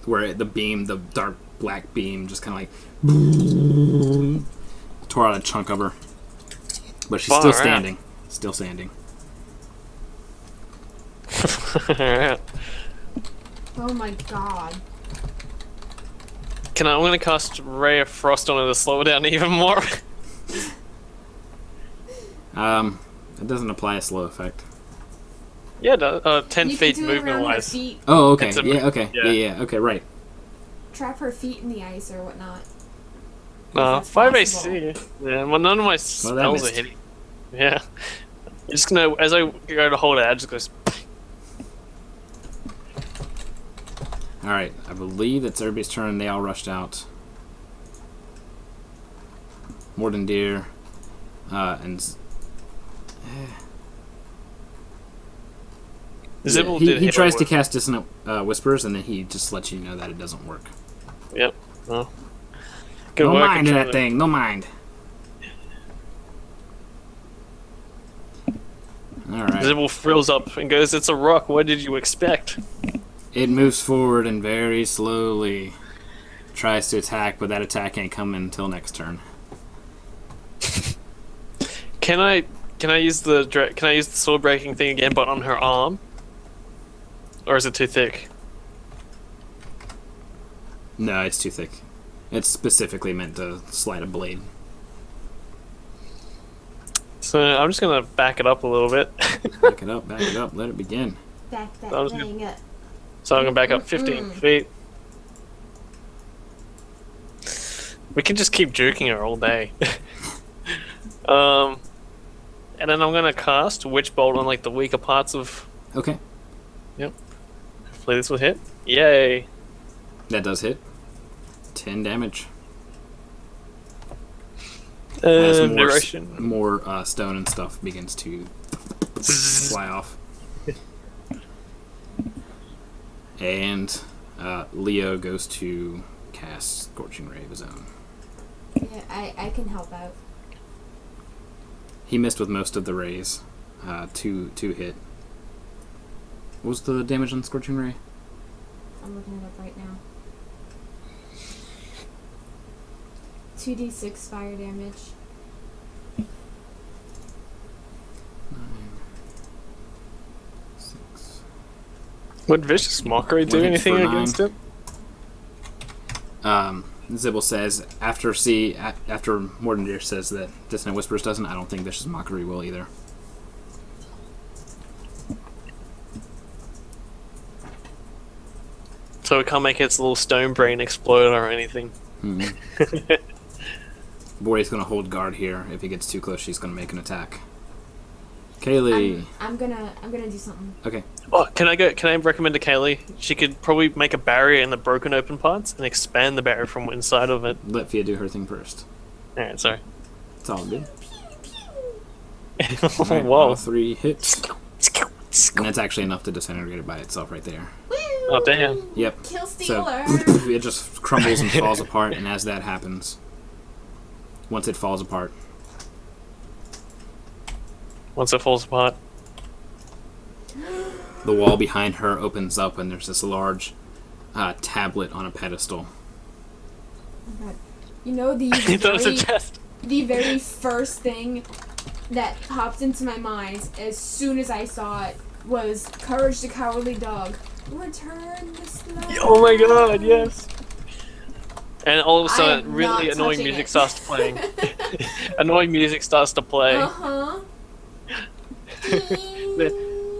Where the dark black beam, just kind of like... tore out a chunk of her. But she's still standing. Still standing. Oh my god. I'm gonna cast Ray of Frost on her to slow her down even more. It doesn't apply a slow effect. Yeah, 10 You feet can do it movement around her wise. feet. Oh, okay. It's a- Yeah, okay. yeah. Yeah, okay, right. Trap her feet in the ice or whatnot. 5 possible. AC. Yeah, well, none of my spells are missed. hitting. Yeah. I'm just gonna, as I go to hold it, I just goes. Alright, I believe it's everybody's turn. They all rushed out. Morden Deer, and... Zibble he did hit tries her to with- cast Dissonant Whispers, and then he just lets you know that it doesn't work. Yep. Well, good No work. mind that thing, no mind. Alright. Zibble frills up and goes, "It's a rock. What did you expect?" It moves forward and very slowly tries to attack, but that attack ain't coming until next turn. Can I use the sword breaking thing again, but on her arm? Or is it too thick? No, it's too thick. It's specifically meant to slide a blade. So I'm just gonna back it up a little bit. Back it up, let it begin. Back that That was thing up. So I'm gonna back up 15 feet. We can just keep juking her all day. And then I'm gonna cast Witch Bolt on like the weaker parts of. Okay, Yep. Hopefully this will hit. Yay! that does hit. 10 damage. Duration. More stone and stuff begins to fly off. And Leo goes to cast Scorching Ray of his own. Yeah, I can help out. He missed with most of the rays. Two hit. What was the damage on Scorching Ray? I'm looking it up right now. 2d6 fire damage. 9, 6. Would Vicious Mockery do One hit anything for 9. against it? Zibble says after Mordendir says that Dissonant Whispers doesn't, I don't think Vicious Mockery will either. So it can't make its little stone brain explode or anything. Bore's gonna hold guard here. If he gets too close, she's gonna make an attack. Kaylee. I'm gonna do something. Okay. Oh, can I recommend to Kaylee? She could probably make a barrier in the broken open parts and expand the barrier from inside of it. Let Fia do her thing first. Alright, sorry. It's all good. Oh, Alright, whoa. all 3 hits. And that's actually enough to disintegrate it by itself right there. Oh, damn. Yep. Kill So Stealer. it just crumbles and falls apart, and as that happens, once it falls apart, Once it falls apart. the wall behind her opens up, and there's this large tablet on a pedestal. Oh my God. You know the That was a very, chest. the very first thing that popped into my mind as soon as I saw it was Courage the Cowardly Dog. Return the slug. Oh my god, yes. And all of a I sudden, am really not annoying touching music it. starts playing. Annoying music starts to play. Uh-huh.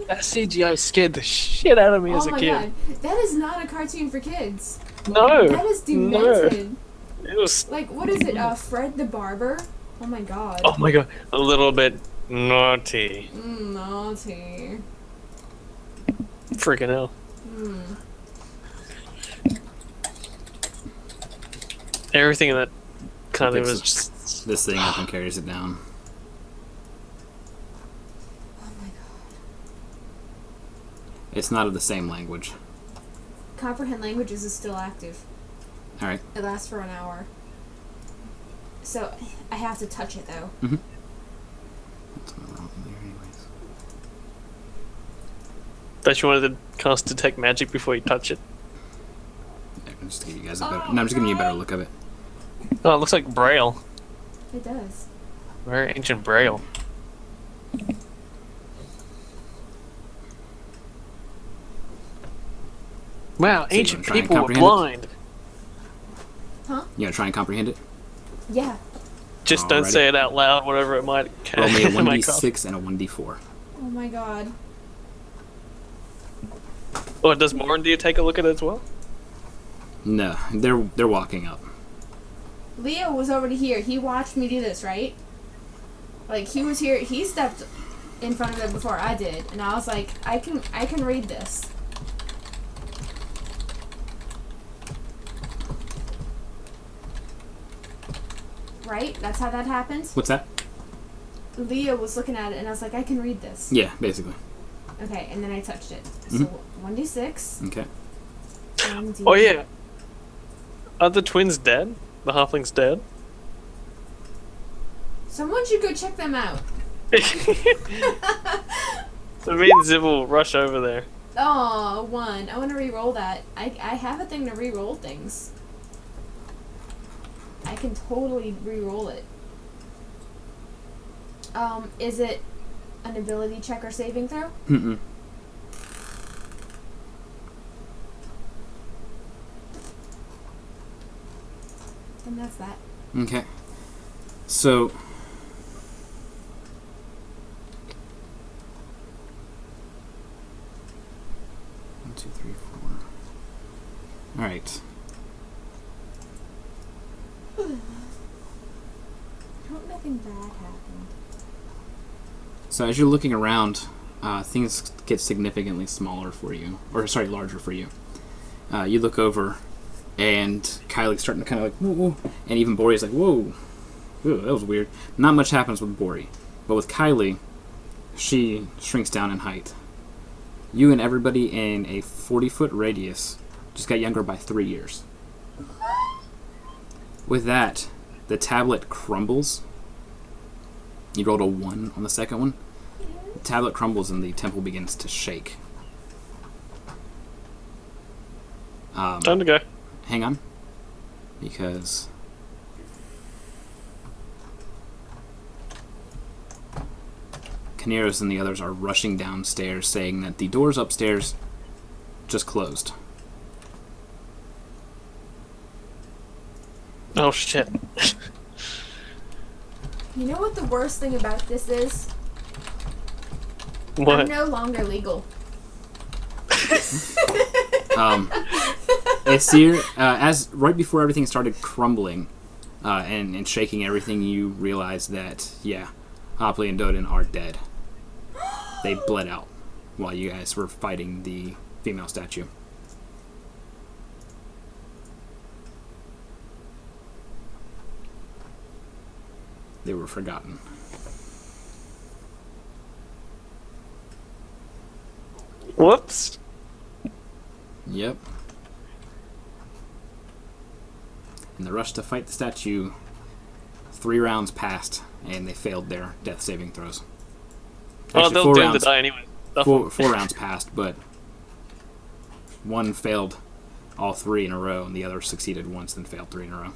That CGI scared the shit out of me as Oh a my kid. God. That is not a cartoon for kids. No. That is No. demented. It was. Like, what is it? Fred the Barber? Oh my God. Oh my god. A little bit naughty. Naughty. Freaking hell. Everything in that kind of Picks was just. this thing up and carries it down. Oh my God. It's not of the same language. Comprehend Languages is still active. Alright. It lasts for an hour. So, I have to touch it though. Mm-hmm. What's wrong there anyways? Thought you wanted to cast Detect Magic before you touch it. I'm just giving you guys a better. No, I'm just giving you a better look of it. Oh, it looks like Braille. It does. Very ancient Braille. Wow, So you ancient wanna try and people were comprehend it? blind. Huh? You gonna try and comprehend it? Yeah. Just don't Alrighty. say it out loud, whatever it might. Roll me a it might cost. 1d6 and a 1d4. Oh my God. Oh, does Morindir take a look at it as well? No, they're walking up. Leo was already here. He watched me do this, right? Like, he was here. He stepped in front of it before I did, and I was like, I can read this. Right? That's how that happens? What's that? Leo was looking at it, and I was like, I can read this. Yeah, basically. Okay, and then I touched it. Mhm. So, 1d6. Okay. 1d. Oh yeah. Are the twins dead? The halflings dead? Someone should go check them out. So me and Ziv will rush over there. Oh, 1. I want to re-roll that. I have a thing to re-roll things. I can totally re-roll it. Is it an ability check or saving throw? Mm-mm. Then that's that. Okay. So All right. I hope nothing bad happened. So as you're looking around, things get significantly smaller for you, or sorry, larger for you. You look over, and Kylie's starting to kind of like, whoa, whoa, and even Bori's like, whoa, ooh, that was weird. Not much happens with Bori, but with Kylie, she shrinks down in height. You and everybody in a 40-foot radius just got younger by 3 years. With that, the tablet crumbles. You rolled a 1 on the second one. The tablet crumbles and the temple begins to shake. Time to go. Hang on. Because... Kaneros and the others are rushing downstairs saying that the doors upstairs just closed. Oh shit. You know what the worst thing about this is? What? I'm no longer legal. Aesir, as right before everything started crumbling and shaking everything, you realized that, yeah, Hopley and Doden are dead. They bled out while you guys were fighting the female statue. They were forgotten. Whoops. Yep. In the rush to fight the statue, 3 rounds passed, and they failed their death saving throws. Oh, Actually, they'll 4 do rounds, to die anyway. four rounds passed, but one failed all 3 in a row, and the other succeeded once, then failed 3 in a row.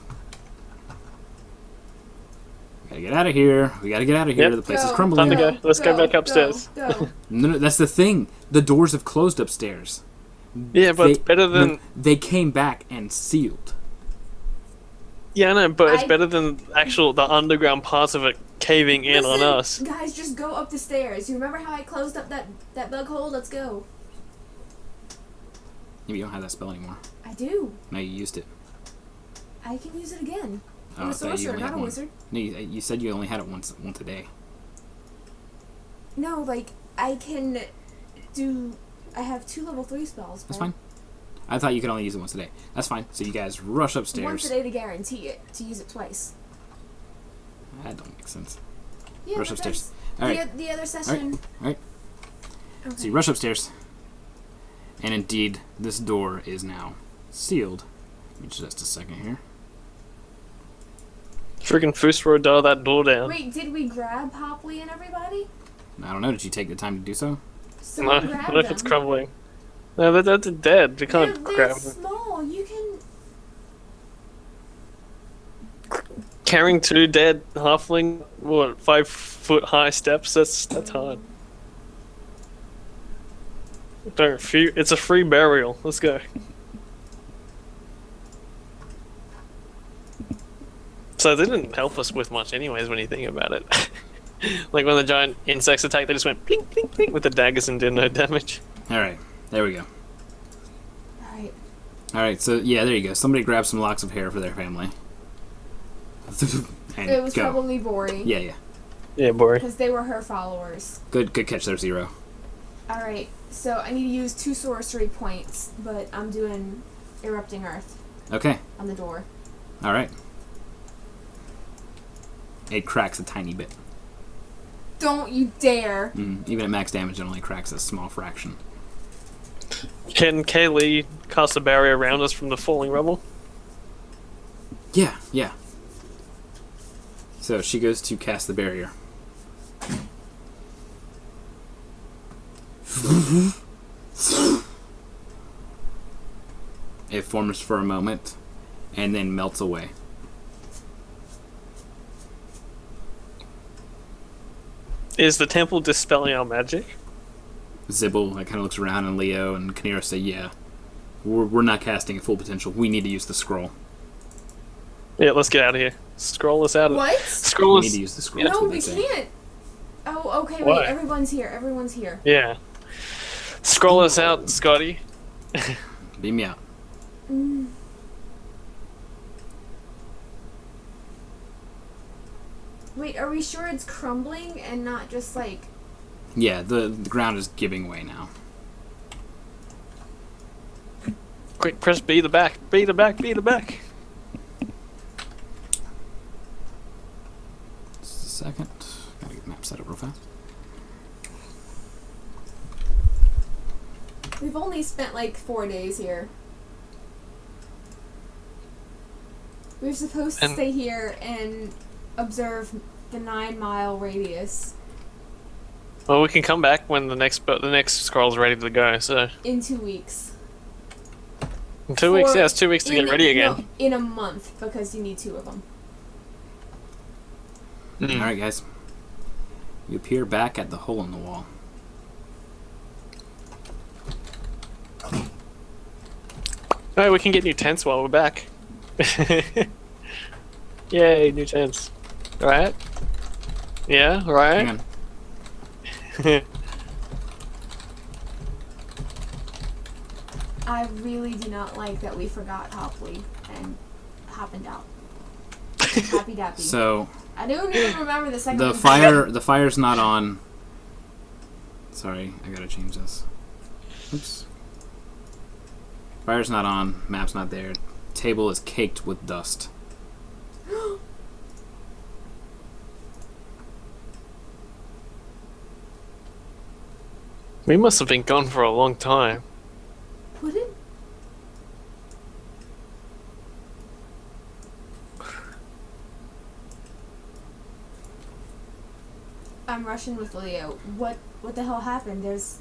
Gotta get out of here. We gotta get out of here. Yep. The place is Go. crumbling. Time to go. Let's go back upstairs. Go. No, that's the thing. The doors have closed upstairs. Yeah, but it's better than... They came back and sealed. Yeah, I know, but it's better than the underground parts of it caving in on us. Guys, just go up the stairs. You remember how I closed up that bug hole? Let's go. You don't have that spell anymore. I do. No, you used it. I can use it again. Oh, I'm I a thought you sorcerer, only not had a one. wizard. No, you said you only had it once a day. No, like, I can do... I have 2 level 3 spells. That's bro. fine. I thought you could only use it once a day. That's fine. So you guys rush upstairs. Once a day to guarantee it, to use it twice. That don't make sense. Yeah, Rush but upstairs. that's- All right. The other session... All right. Okay. So you rush upstairs. And indeed, this door is now sealed. Give me just a second here. Freaking Fusro dial that door down. Wait, did we grab Hopley and everybody? I don't know. Did you take the time to do so? Someone No, grab what if them. it's crumbling? No, they're dead. We They're can't grab them. small. You can... Carrying 2 dead halfling, 5-foot high steps, that's hard. It's a free burial. Let's go. So they didn't help us with much anyways when you think about it. Like when the giant insects attacked, they just went blink, blink, blink with the daggers and did no damage. All right. There we go. Alright. All right. So yeah, there you go. Somebody grab some locks of hair for their family. And It was go. probably Bori. Yeah, yeah. Yeah, boy. Because they were her followers. Good catch there, Zero. Alright, so I need to use 2 sorcery points, but I'm doing Erupting Earth Okay. on the door. All right. It cracks a tiny bit. Don't you dare! Even at max damage, it only cracks a small fraction. Can Kaylee cast a barrier around us from the falling rubble? Yeah, yeah. So she goes to cast the barrier. It forms for a moment and then melts away. Is the temple dispelling our magic? Zibble kind of looks around, and Leo and Kanira say, yeah, we're not casting at full potential. We need to use the scroll. Yeah, let's get out of here. Scroll us out. What? Scroll We us. need to use the scroll. No, that's what we they say. can't! Oh, okay, Why? wait, everyone's here, everyone's here. Yeah. Scroll us out, Scotty. Beam me out. Mm. Wait, are we sure it's crumbling and not just like... Yeah, the ground is giving way now. Quick, press B the back. B the back. B the back. Just a second. Gotta get the map set up real fast. We've only spent like 4 days here. We're supposed to stay here and observe the 9-mile radius. Well, we can come back when the next scroll's ready to go. So In 2 weeks. in 2 weeks, yeah, it's 2 weeks to get ready again. No, in a month, because you need 2 of them. All right, guys. You appear back at the hole in the wall. Oh, we can get new tents while we're back. Yay, new tents. Right? Yeah, right? Hang on. I really do not like that we forgot Hopley and happened out. Happy Dappy. So I don't even remember the second the one. the fire's not on. Sorry, I gotta change this. Oops. Fire's not on. Map's not there. Table is caked with dust. We must have been gone for a long time. What did... I'm rushing with Leo. What the hell happened? There's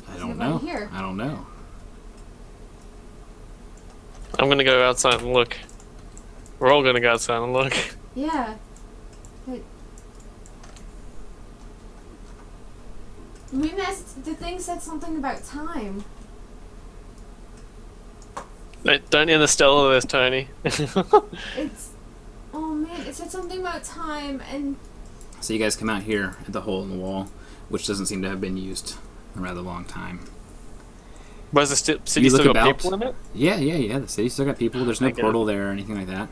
I don't nobody know. here. I don't know. I'm gonna go outside and look. We're all gonna go outside and look. Yeah. But we missed... The thing said something about time. Don't interstellar this, Tony. It's... Oh man, it said something about time and... So you guys come out here at the hole in the wall, which doesn't seem to have been used in a rather long time. Was the city You look still got about. people in it? Yeah. The city's still got people. There's no Thank portal there or anything like that.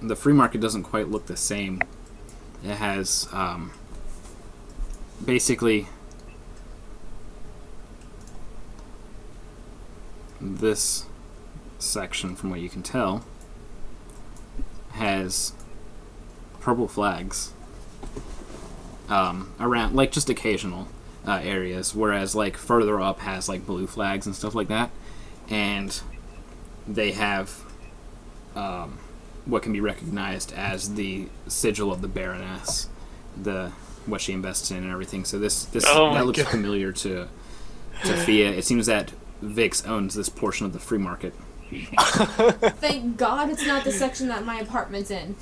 The free market doesn't quite look the same. It has basically this section, from what you can tell, has purple flags around, like just occasional areas, whereas like further up has like blue flags and stuff like that, and they have what can be recognized as the sigil of the Baroness, the what she invests in and everything. So this that looks familiar to Fia. It seems that Vix owns this portion of the free market. Thank God it's not the section that my apartment's in.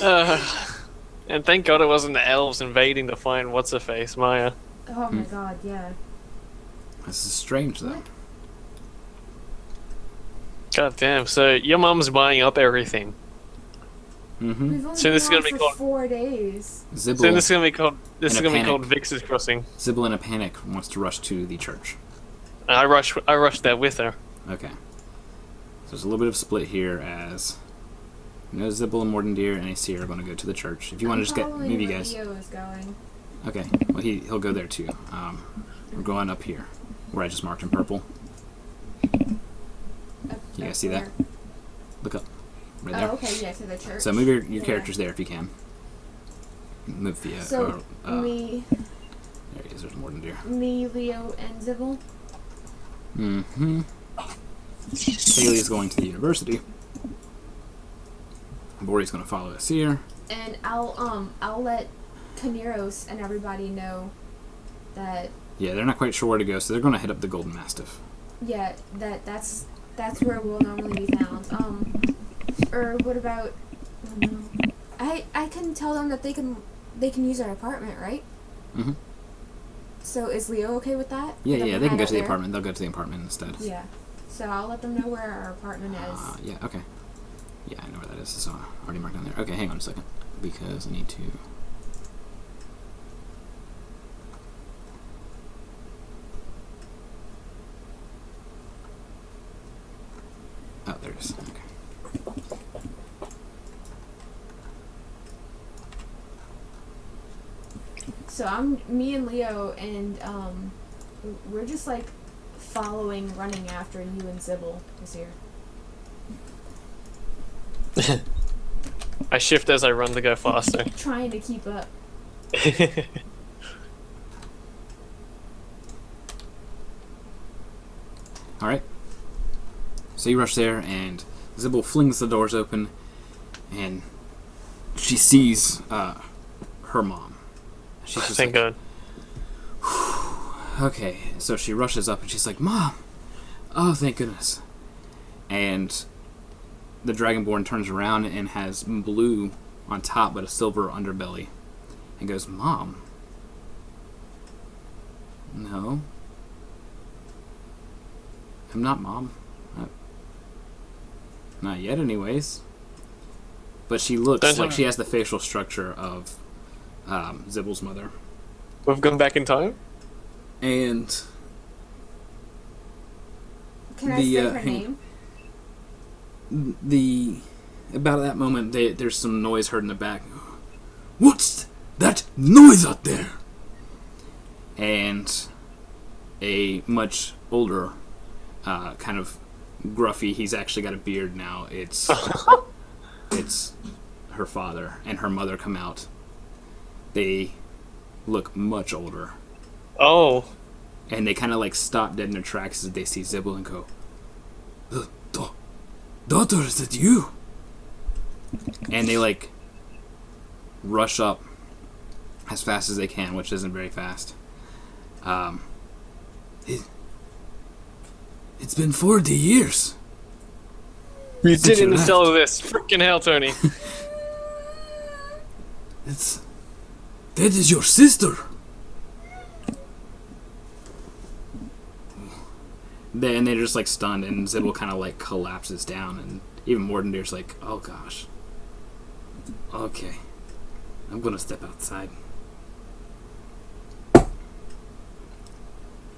And thank God it wasn't the elves invading to find what's-her-face, Maya. Oh my God, yeah. This is strange, though. What? God damn, so your mum's buying up everything. Mm-hmm. We've only So this is been gonna on be for called- 4 days. Zibble, So this is gonna be called panic. Vix's Crossing. Zibble in a panic wants to rush to the church. And I rushed there with her. Okay. So there's a little bit of split here, as you know, Zibble and Mordendeer and Aesir are going to go to the church. If you want to just get move you guys. Leo is going. Okay. Well, he'll go there too. We're going up here, where I just marked in purple. You guys see that? Where? Look up. Right there. Oh, okay, yeah, to the church. So move your Yeah. characters there if you can. Move the. So, me, There he is. There's Mordendeer. Leo, and Zibble. Mm-hmm. Haley is going to the university. Bori's going to follow us here. And I'll let Kaneros and everybody know that, Yeah, they're not quite sure where to go, so they're going to head up the Golden Mastiff. yeah, that's where we'll normally be found. Or what about, I don't know. I can tell them that they can use our apartment, right? Mm-hmm. So is Leo okay with that? Yeah, Let yeah, them they can hide go out to the there? apartment. They'll go to the apartment instead. Yeah. So I'll let them know where our apartment is. Yeah, okay. Yeah, I know where that is. So I already marked down there. Okay, hang on a second. Because I need to... years. Okay. So me and Leo, and we're just like running after you and Sybil this year. I shift as I run to go faster. Trying to keep up. All right. So you rush there, and Sybil flings the doors open, and she sees her mom. She's just Thank God. Okay, so she rushes up and she's like, "Mom! Oh, thank goodness." And the Dragonborn turns around and has blue on top but a silver underbelly. And goes, "Mom? No. I'm not Mom. Not yet, anyways." But she looks like she has the facial structure of Zibel's mother. We've gone back in time? And can I say her name? About that moment, there's some noise heard in the back. "What's that noise out there?" And a much older, kind of gruffy. He's actually got a beard now. It's her father and her mother come out. They look much older. Oh. And they kind of like stop dead in their tracks as they see Sybil and go, "Daughter, is it you?" And they like rush up as fast as they can, which isn't very fast. It's been 40 years. You Since didn't you tell left. this. Freaking hell, Tony. That is your sister. Then they're just like stunned, and Sybil kind of like collapses down, and even Mordendir's like, "Oh gosh. Okay, I'm gonna step outside."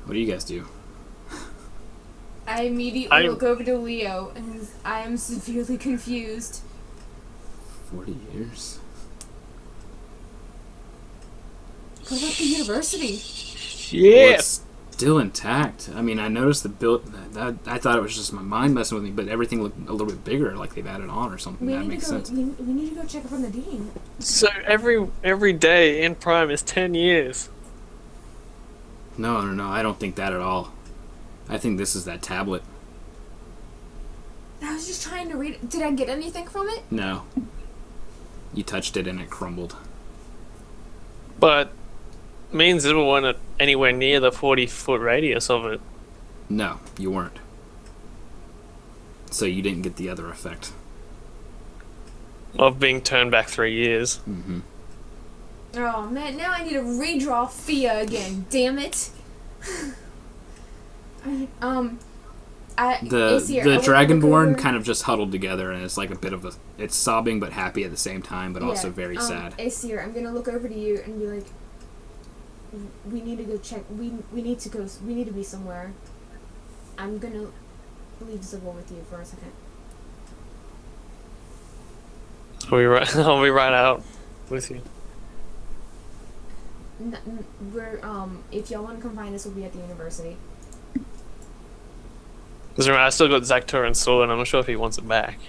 What do you guys do? I immediately look over to Leo, and I am severely confused. 40 years? What about the university? Well, it's still intact. I mean, I noticed the build. I thought it was just my mind messing with me, but everything looked a little bit bigger, like they've added on or something. That makes sense. We need to go check up on the dean. So every day in Prime is 10 years. No, I don't think that at all. I think this is that tablet. I was just trying to read it. Did I get anything from it? No. You touched it and it crumbled. But me and Zibble weren't anywhere near the 40-foot radius of it. No, you weren't. So you didn't get the other effect. Of being turned back 3 years. Mm-hmm. Oh man, now I need to redraw Fia again. Damn it. The Aesir, Dragonborn kind of just huddled together, and it's like a bit of it's sobbing but happy at the same time, but also very sad. Aesir, I'm gonna look over to you and be like, we need to go check. We need to go. We need to be somewhere. I'm gonna leave Sybil with you for a second. I'll be right out with you. We're if y'all want to come find us, we'll be at the university. Because I still got Zakturan's sword, and I'm not sure if he wants it back.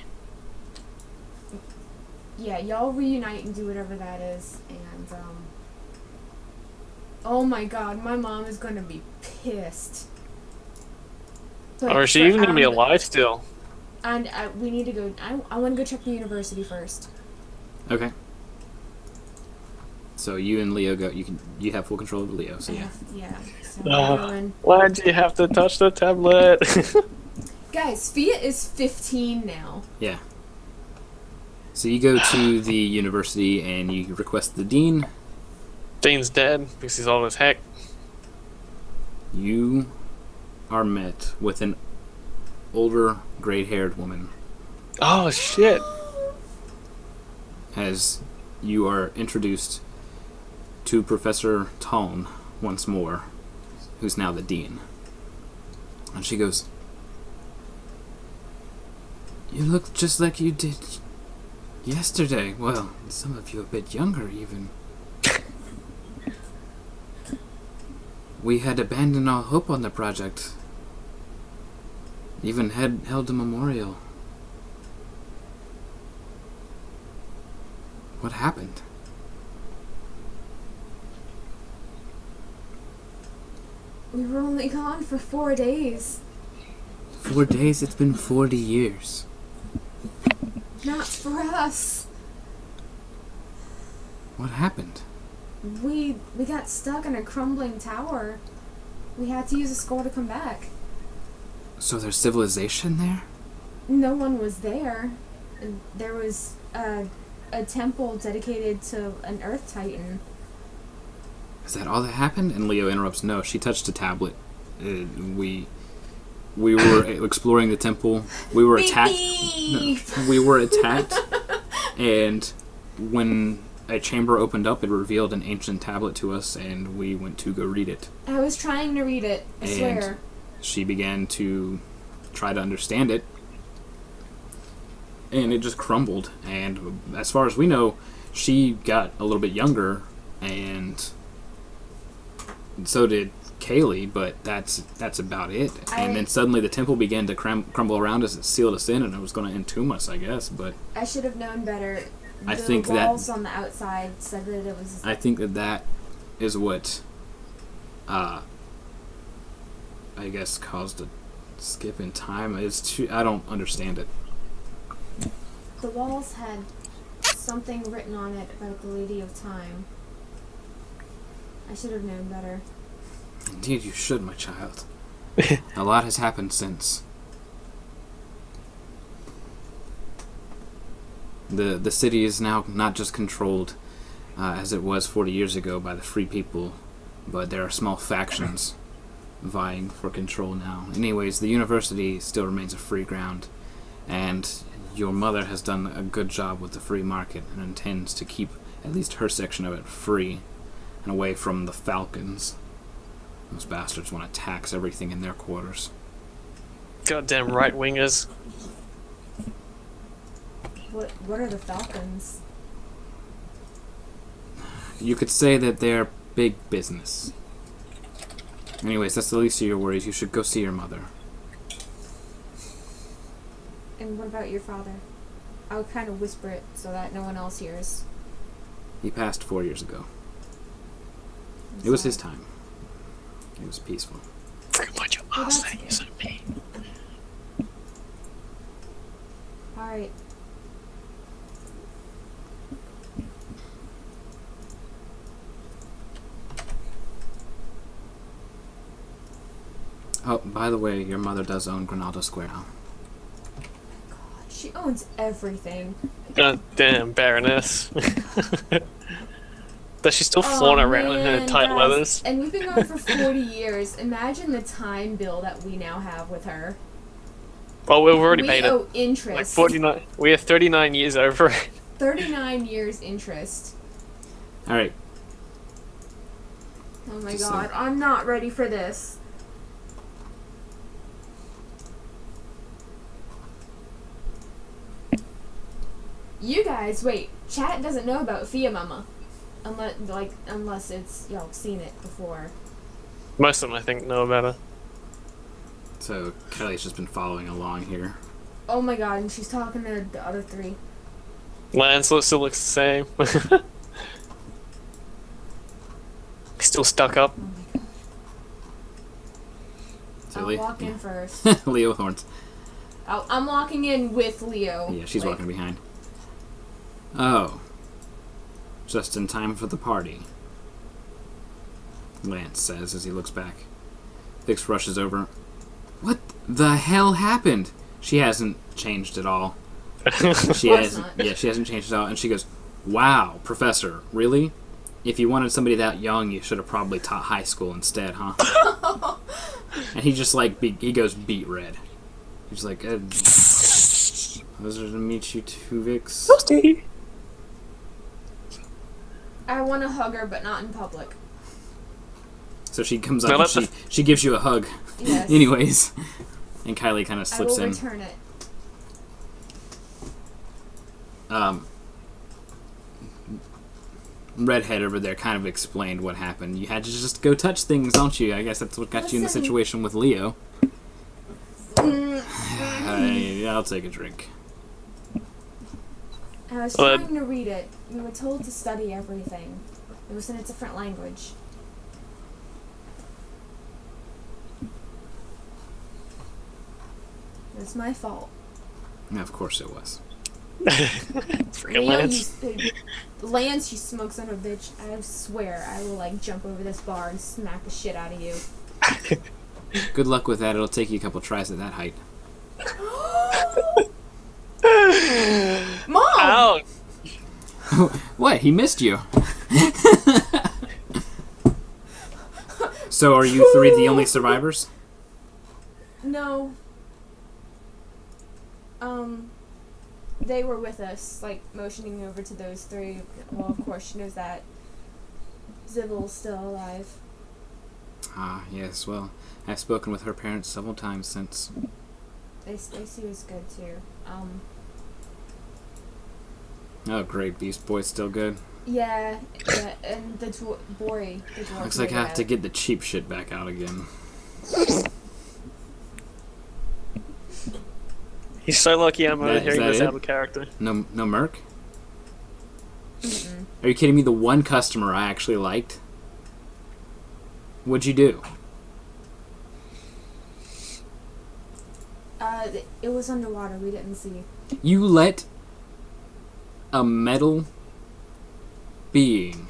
Yeah, y'all reunite and do whatever that is, and oh my god, my mom is gonna be pissed. But Or is she even gonna be alive still? And we need to go. I want to go check the university first. Okay. So you and Leo go. You have full control of Leo. So yeah. Yeah. So Why'd you have to touch the tablet? guys, Fia is 15 now. Yeah. So you go to the university and you request the dean. Dean's dead because he's old as heck. You are met with an older, gray-haired woman Oh shit! as you are introduced to Professor Tone once more, who's now the dean. And she goes, You look just like you did yesterday. Well, some of you a bit younger, even. We had abandoned all hope on the project. Even had held a memorial. What happened? We were only gone for 4 days. 4 days? It's been 40 years. Not for us. What happened? We got stuck in a crumbling tower. We had to use a skull to come back. So there's civilization there? No one was there. There was a temple dedicated to an Earth Titan. Is that all that happened? And Leo interrupts. No, she touched a tablet. We were exploring the temple. We were attacked. No, we were attacked, and when a chamber opened up, it revealed an ancient tablet to us, and we went to go read it. I was trying to read it, I swear. She began to try to understand it, and it just crumbled. And as far as we know, she got a little bit younger, and so did Kaylee, but that's about it. And then suddenly the temple began to crumble around us. It sealed us in, and it was going to entomb us, I guess. But I should have known better. I think the walls on the outside said that it was. I think that is what, I guess, caused a skip in time. I don't understand it. The walls had something written on it about the Lady of Time. I should have known better. Indeed, you should, my child. A lot has happened since. The city is now not just controlled, as it was 40 years ago, by the free people, but there are small factions vying for control now. Anyways, the university still remains a free ground, and your mother has done a good job with the free market and intends to keep at least her section of it free and away from the Falcons. Those bastards want to tax everything in their quarters. Goddamn right-wingers. What are the Falcons? You could say that they're big business. Anyways, that's the least of your worries. You should go see your mother. And what about your father? I'll kind of whisper it so that no one else hears. He passed 4 years ago. It was his time. It was peaceful. What you are saying is me. Alright. Oh, by the way, your mother does own Granada Square now. God, she owns everything. Goddamn Baroness. Does she still flaunt around in her tight leathers? And we've been going for 40 years. Imagine the time bill that we now have with her. Well, we've already We paid owe it. interest. Like 49. We are 39 years over it. 39 years interest. Alright. Oh my Just god, I'm not ready for this. You guys, wait. Chat doesn't know about Fia Mama. Unless it's y'all seen it before. Most of them, I think, know about her. So, Kelly's just been following along here. Oh my god, and she's talking to the other three. Lancelot still looks the same. He's still stuck up. Oh my god. So I'll walk in first. Leo Horns. I'm walking in with Leo. Yeah, she's walking behind. Oh. Just in time for the party, Lance says as he looks back. Vix rushes over. What the hell happened? She hasn't changed at all. She hasn't. Yeah, she hasn't changed at all. And she goes, "Wow, Professor, really? If you wanted somebody that young, you should have probably taught high school instead, huh?" And he just he goes beet red. He's like, "Pleasure to meet you too, Vix." Toasty. I want to hug her, but not in public. So she comes up and she gives you a hug. Yes. Anyways. And Kylie kind of slips I will in. return it. um, Redhead over there kind of explained what happened. You had to just go touch things, don't you? I guess that's what got you in the Listen. situation with Leo. I'll take a drink. I was Well, trying to read it. We were told to study everything. It was in a different language. It's my fault. Yeah, of course it was. Freaking Lance. Lance, you smoke son of a bitch. I swear I will, like, jump over this bar and smack the shit out of you. Good luck with that. It'll take you a couple tries at that height. Mom! Ow! What? He missed you. So are you three the only survivors? No. They were with us, like, motioning over to those three. Well, of course, she knows that Zibel's still alive. Ah, yes, well, I've spoken with her parents several times since. Stacy was good, too. Oh, great. Beast Boy's still good. Yeah, and the boy. The dwarf Looks like I have to get. get the cheap shit back out again. He's so lucky I'm Is hearing that this it? out of character. No Merc? Are you kidding me? The one customer I actually liked? What'd you do? It was underwater. We didn't see. You let a metal being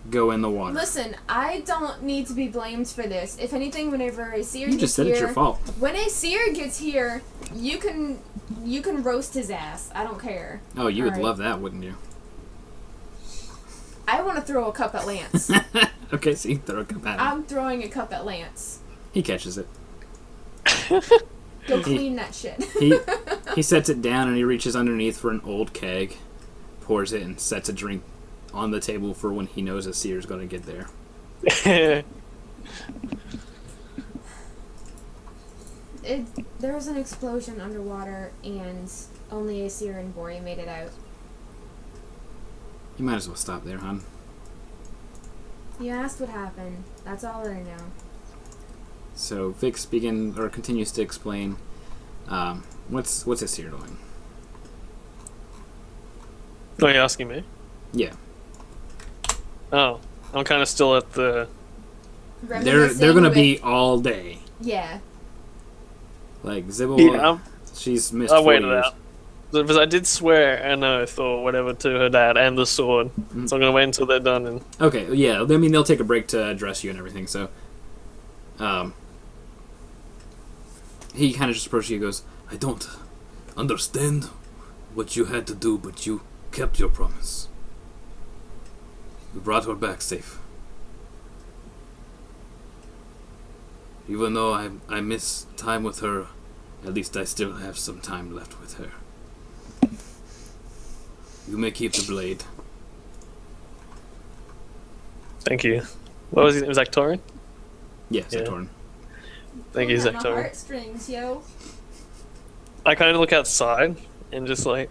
go in the water. Listen, I don't need to be blamed for this. If anything, whenever a seer You gets just said here, it's your fault. when a seer gets here, you can roast his ass. I don't care. Oh, you would Alright. love that, wouldn't you? I want to throw a cup at Lance. Okay, so you throw a cup at him. I'm throwing a cup at Lance. He catches it. Go clean that shit. He sets it down and he reaches underneath for an old keg, pours it, and sets a drink on the table for when he knows a seer's going to get there. There was an explosion underwater, and only a seer and Bori made it out. You might as well stop there, hon. You asked what happened. That's all that I know. So Vix continues to explain. What's a seer doing? Are you asking me? Yeah, Oh, I'm kind of still at the. they're gonna be all day. Yeah. Like Zibble, Yeah, she's missed. I'll 40 wait it years. out. Because I did swear an oath or whatever to her dad and the sword, so I'm gonna wait until they're done. And Okay, yeah. I mean, they'll take a break to address you and everything. So, he kind of just approaches you and goes, "I don't understand what you had to do, but you kept your promise. You brought her back safe. Even though I miss time with her, at least I still have some time left with her. You may keep the blade." thank you. What was his name? Zactorin? Yeah, Yeah. Saturn. Thank you, Pulling at my Zactorin. heartstrings, yo. I kind of look outside and just like.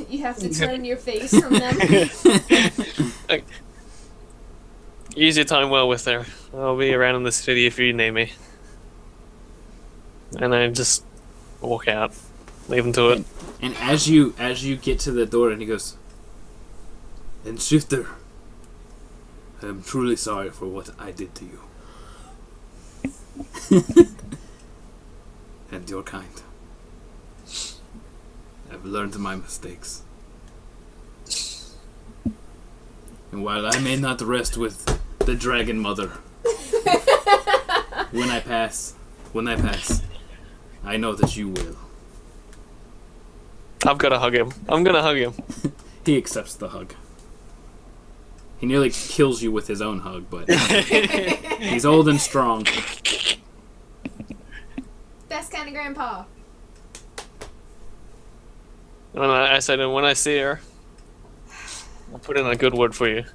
You have to turn your face from them. Use your time well with her. I'll be around in the city if you need me. And I just walk out, leave them to it. And as you get to the door, and he goes, "And Shifter, I am truly sorry for what I did to you. And your kind. I've learned my mistakes. And while I may not rest with the Dragon Mother, when I pass, I know that you will." I've got to hug him. I'm gonna hug him. He accepts the hug. He nearly kills you with his own hug, but he's old and strong. Best kind of grandpa. And I said, and when I see her, I'll put in a good word for you.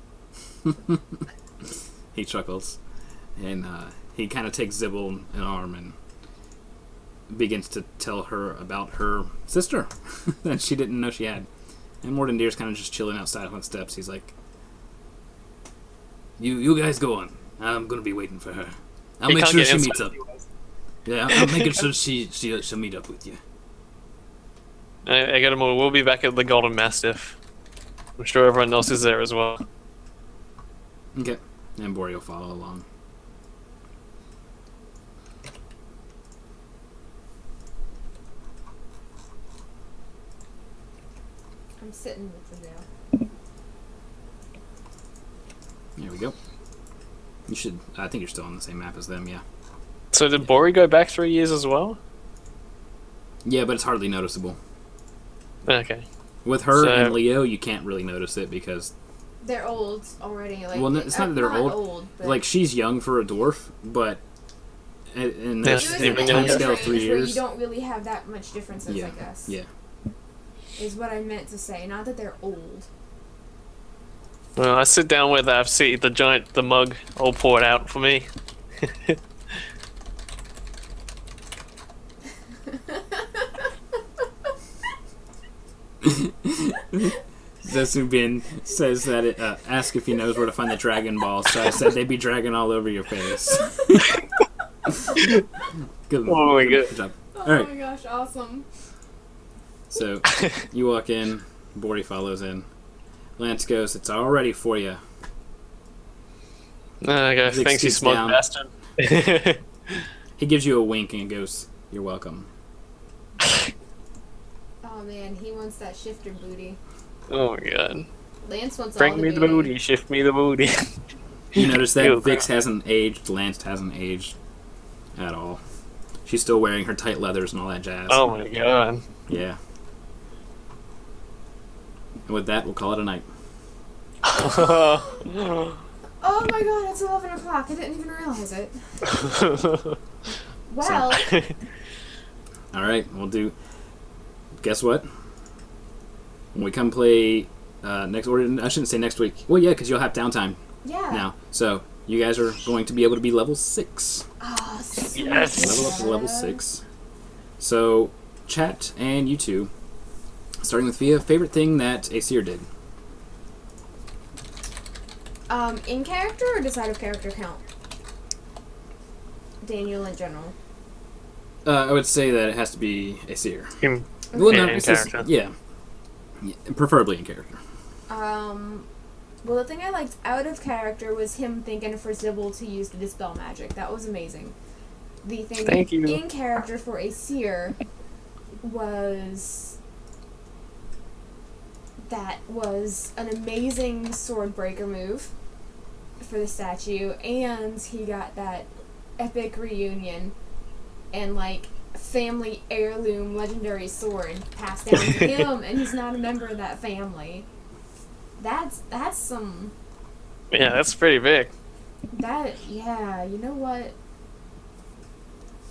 He chuckles, and he kind of takes Zibble an arm and begins to tell her about her sister that she didn't know she had. And Mordendir's kind of just chilling outside on the steps. He's like, You guys go on. I'm going to be waiting for her. I'll make sure she meets up. Yeah, I'm making sure she'll meet up with you. I got him. We'll be back at the Golden Mastiff. I'm sure everyone else is there as well. Okay. And Bori will follow along. I'm sitting with them now. There we go. You should. I think you're still on the same map as them, yeah. So did Bori go back 3 years as well? Yeah, but it's hardly noticeable. Okay. With her So- and Leo, you can't really notice it because, They're old already. Like, well, it's not that they're old. but Like, she's young for a dwarf, but in Yeah, that she's it was in even the time younger. age scale of range 3 where years. you don't really have that much differences, Yeah. I guess. Yeah. Is what I meant to say. Not that they're old. Well, I sit down with see the mug all poured out for me. Zesubin says that ask if he knows where to find the Dragon Ball, so I said they'd be dragging all over your face. Good, Oh my good God. job. Oh All right. my gosh, awesome. So you walk in, Bori follows in. Lance goes, "It's all ready for you." Okay, Zix thanks, you sits smug down. bastard. He gives you a wink and goes, "You're welcome." Oh man, he wants that shifter booty. Oh my god. Lance wants all Bring me the booty, shift me the booty. You notice that Ew. Vix hasn't aged, Lance hasn't aged at all. She's still wearing her tight leathers and all that jazz. Oh my god. Yeah. And with that, we'll call it a night. Oh my god, it's 11 o'clock. I didn't even realize it. Well, All right, we'll do. Guess what? When we come play next, or I shouldn't say next week. Well, yeah, because you'll have downtime yeah. now. So you guys are going to be able to be level 6. Oh, sweet. Yes. Level up to level 6. So, chat and you two, starting with Fia, favorite thing that Aesir did. In character or just out of character count? Daniel in general. I would say that it has to be Aesir. In Well, no, in it's just- character. yeah. Preferably in character. Well, the thing I liked out of character was him thinking for Sybil to use the dispel magic. That was amazing. The thing Thank you. in character for Aesir was an amazing sword breaker move for the statue, and he got that epic reunion and like family heirloom legendary sword passed down to him, and he's not a member of that family. That's some Yeah, that's pretty big. yeah, you know what?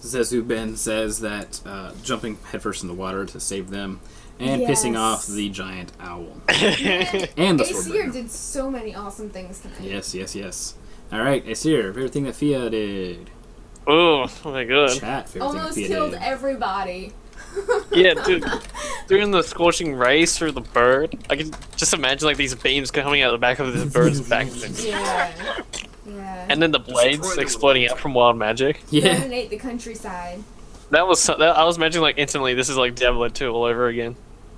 Zezu Ben says that jumping headfirst in the water to save them and pissing off Yes. the giant owl. Man, And the Aesir swordbreaker. did so many awesome things tonight. Yes. All right, Aesir, favorite thing that Fia did. Oh my god. Chat, favorite Almost thing that Fia killed did. everybody. Yeah, dude. Doing the scorching rays through the bird. I can just imagine like these beams coming out the back of this bird's back. Yeah. Yeah. And then the blades exploding out from wild magic. Yeah. Dominate the countryside. That was I was imagining like instantly this is like Diablo 2 all over again.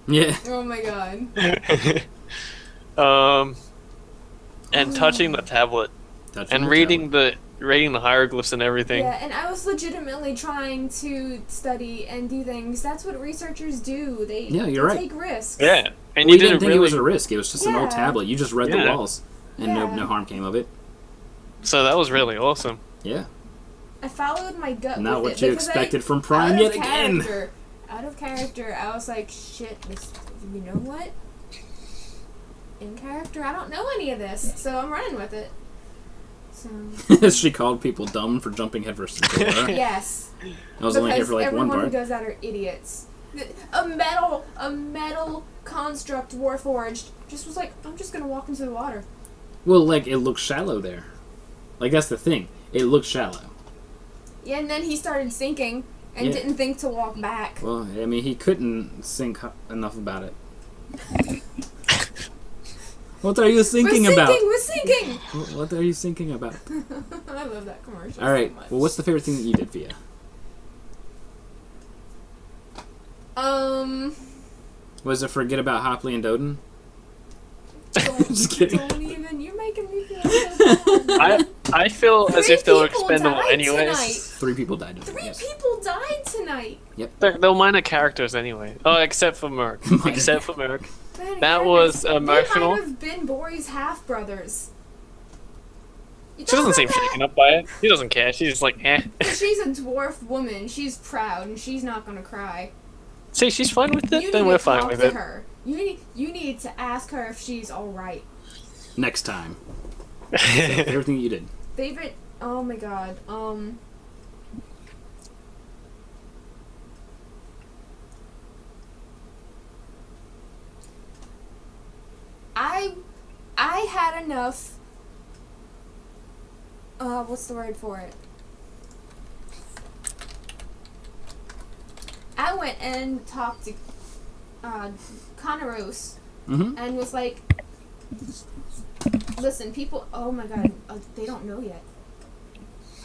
Yeah. Oh my god. And touching the tablet Touching and the reading tablet. the hieroglyphs and everything. Yeah, and I was legitimately trying to study and do things. That's what researchers do. They, Yeah, you're they right. take risks. Yeah, and We you did didn't it think really. it was a risk. It was just an old Yeah. tablet. You just read the Yeah. walls, and Yeah. no harm came of it. So that was really awesome. Yeah. I followed my gut Not with what it you because expected from out Prime of yet again. Out of character, I was like, shit, you know what? In character, I don't know any of this, so I'm running with it. So, She called people dumb for jumping headfirst into the water. yes. I was only here for like everyone one who part. does that are idiots. A metal construct warforged just was like, I'm just gonna walk into the water. Well, like, it looks shallow there. Like, that's the thing. It looks shallow. Yeah, and then he started sinking, and Yeah. didn't think to walk back. Well, I mean, he couldn't think enough about it. What are you thinking about? We're sinking! What are you thinking about? I love that commercial All right. so much. Well, what's the favorite thing that you did, Fia? Was it forget about Hopley and Doden? Just kidding. Don't even. You're making me feel so bad. I feel as Three if they were people expendable died anyways. tonight. 3 people died. Three Yes. people died tonight. They're minor characters anyway. Oh, except for Merc. Minor. Except for Merc. Man, That goodness. was They emotional. might have been Bori's half brothers. She doesn't seem shaken up by it. She doesn't care. She's just like, eh. She's a dwarf woman. She's proud, and she's not gonna cry. See, she's fine with it. You Then need we're to fine talk with to it. her. You need to ask her if she's all right. Next time. So, favorite thing that you did. Favorite? Oh my god. I had enough. What's the word for it? I went and talked to Conaros Mm-hmm. and was like, listen, people, oh my god, they don't know yet.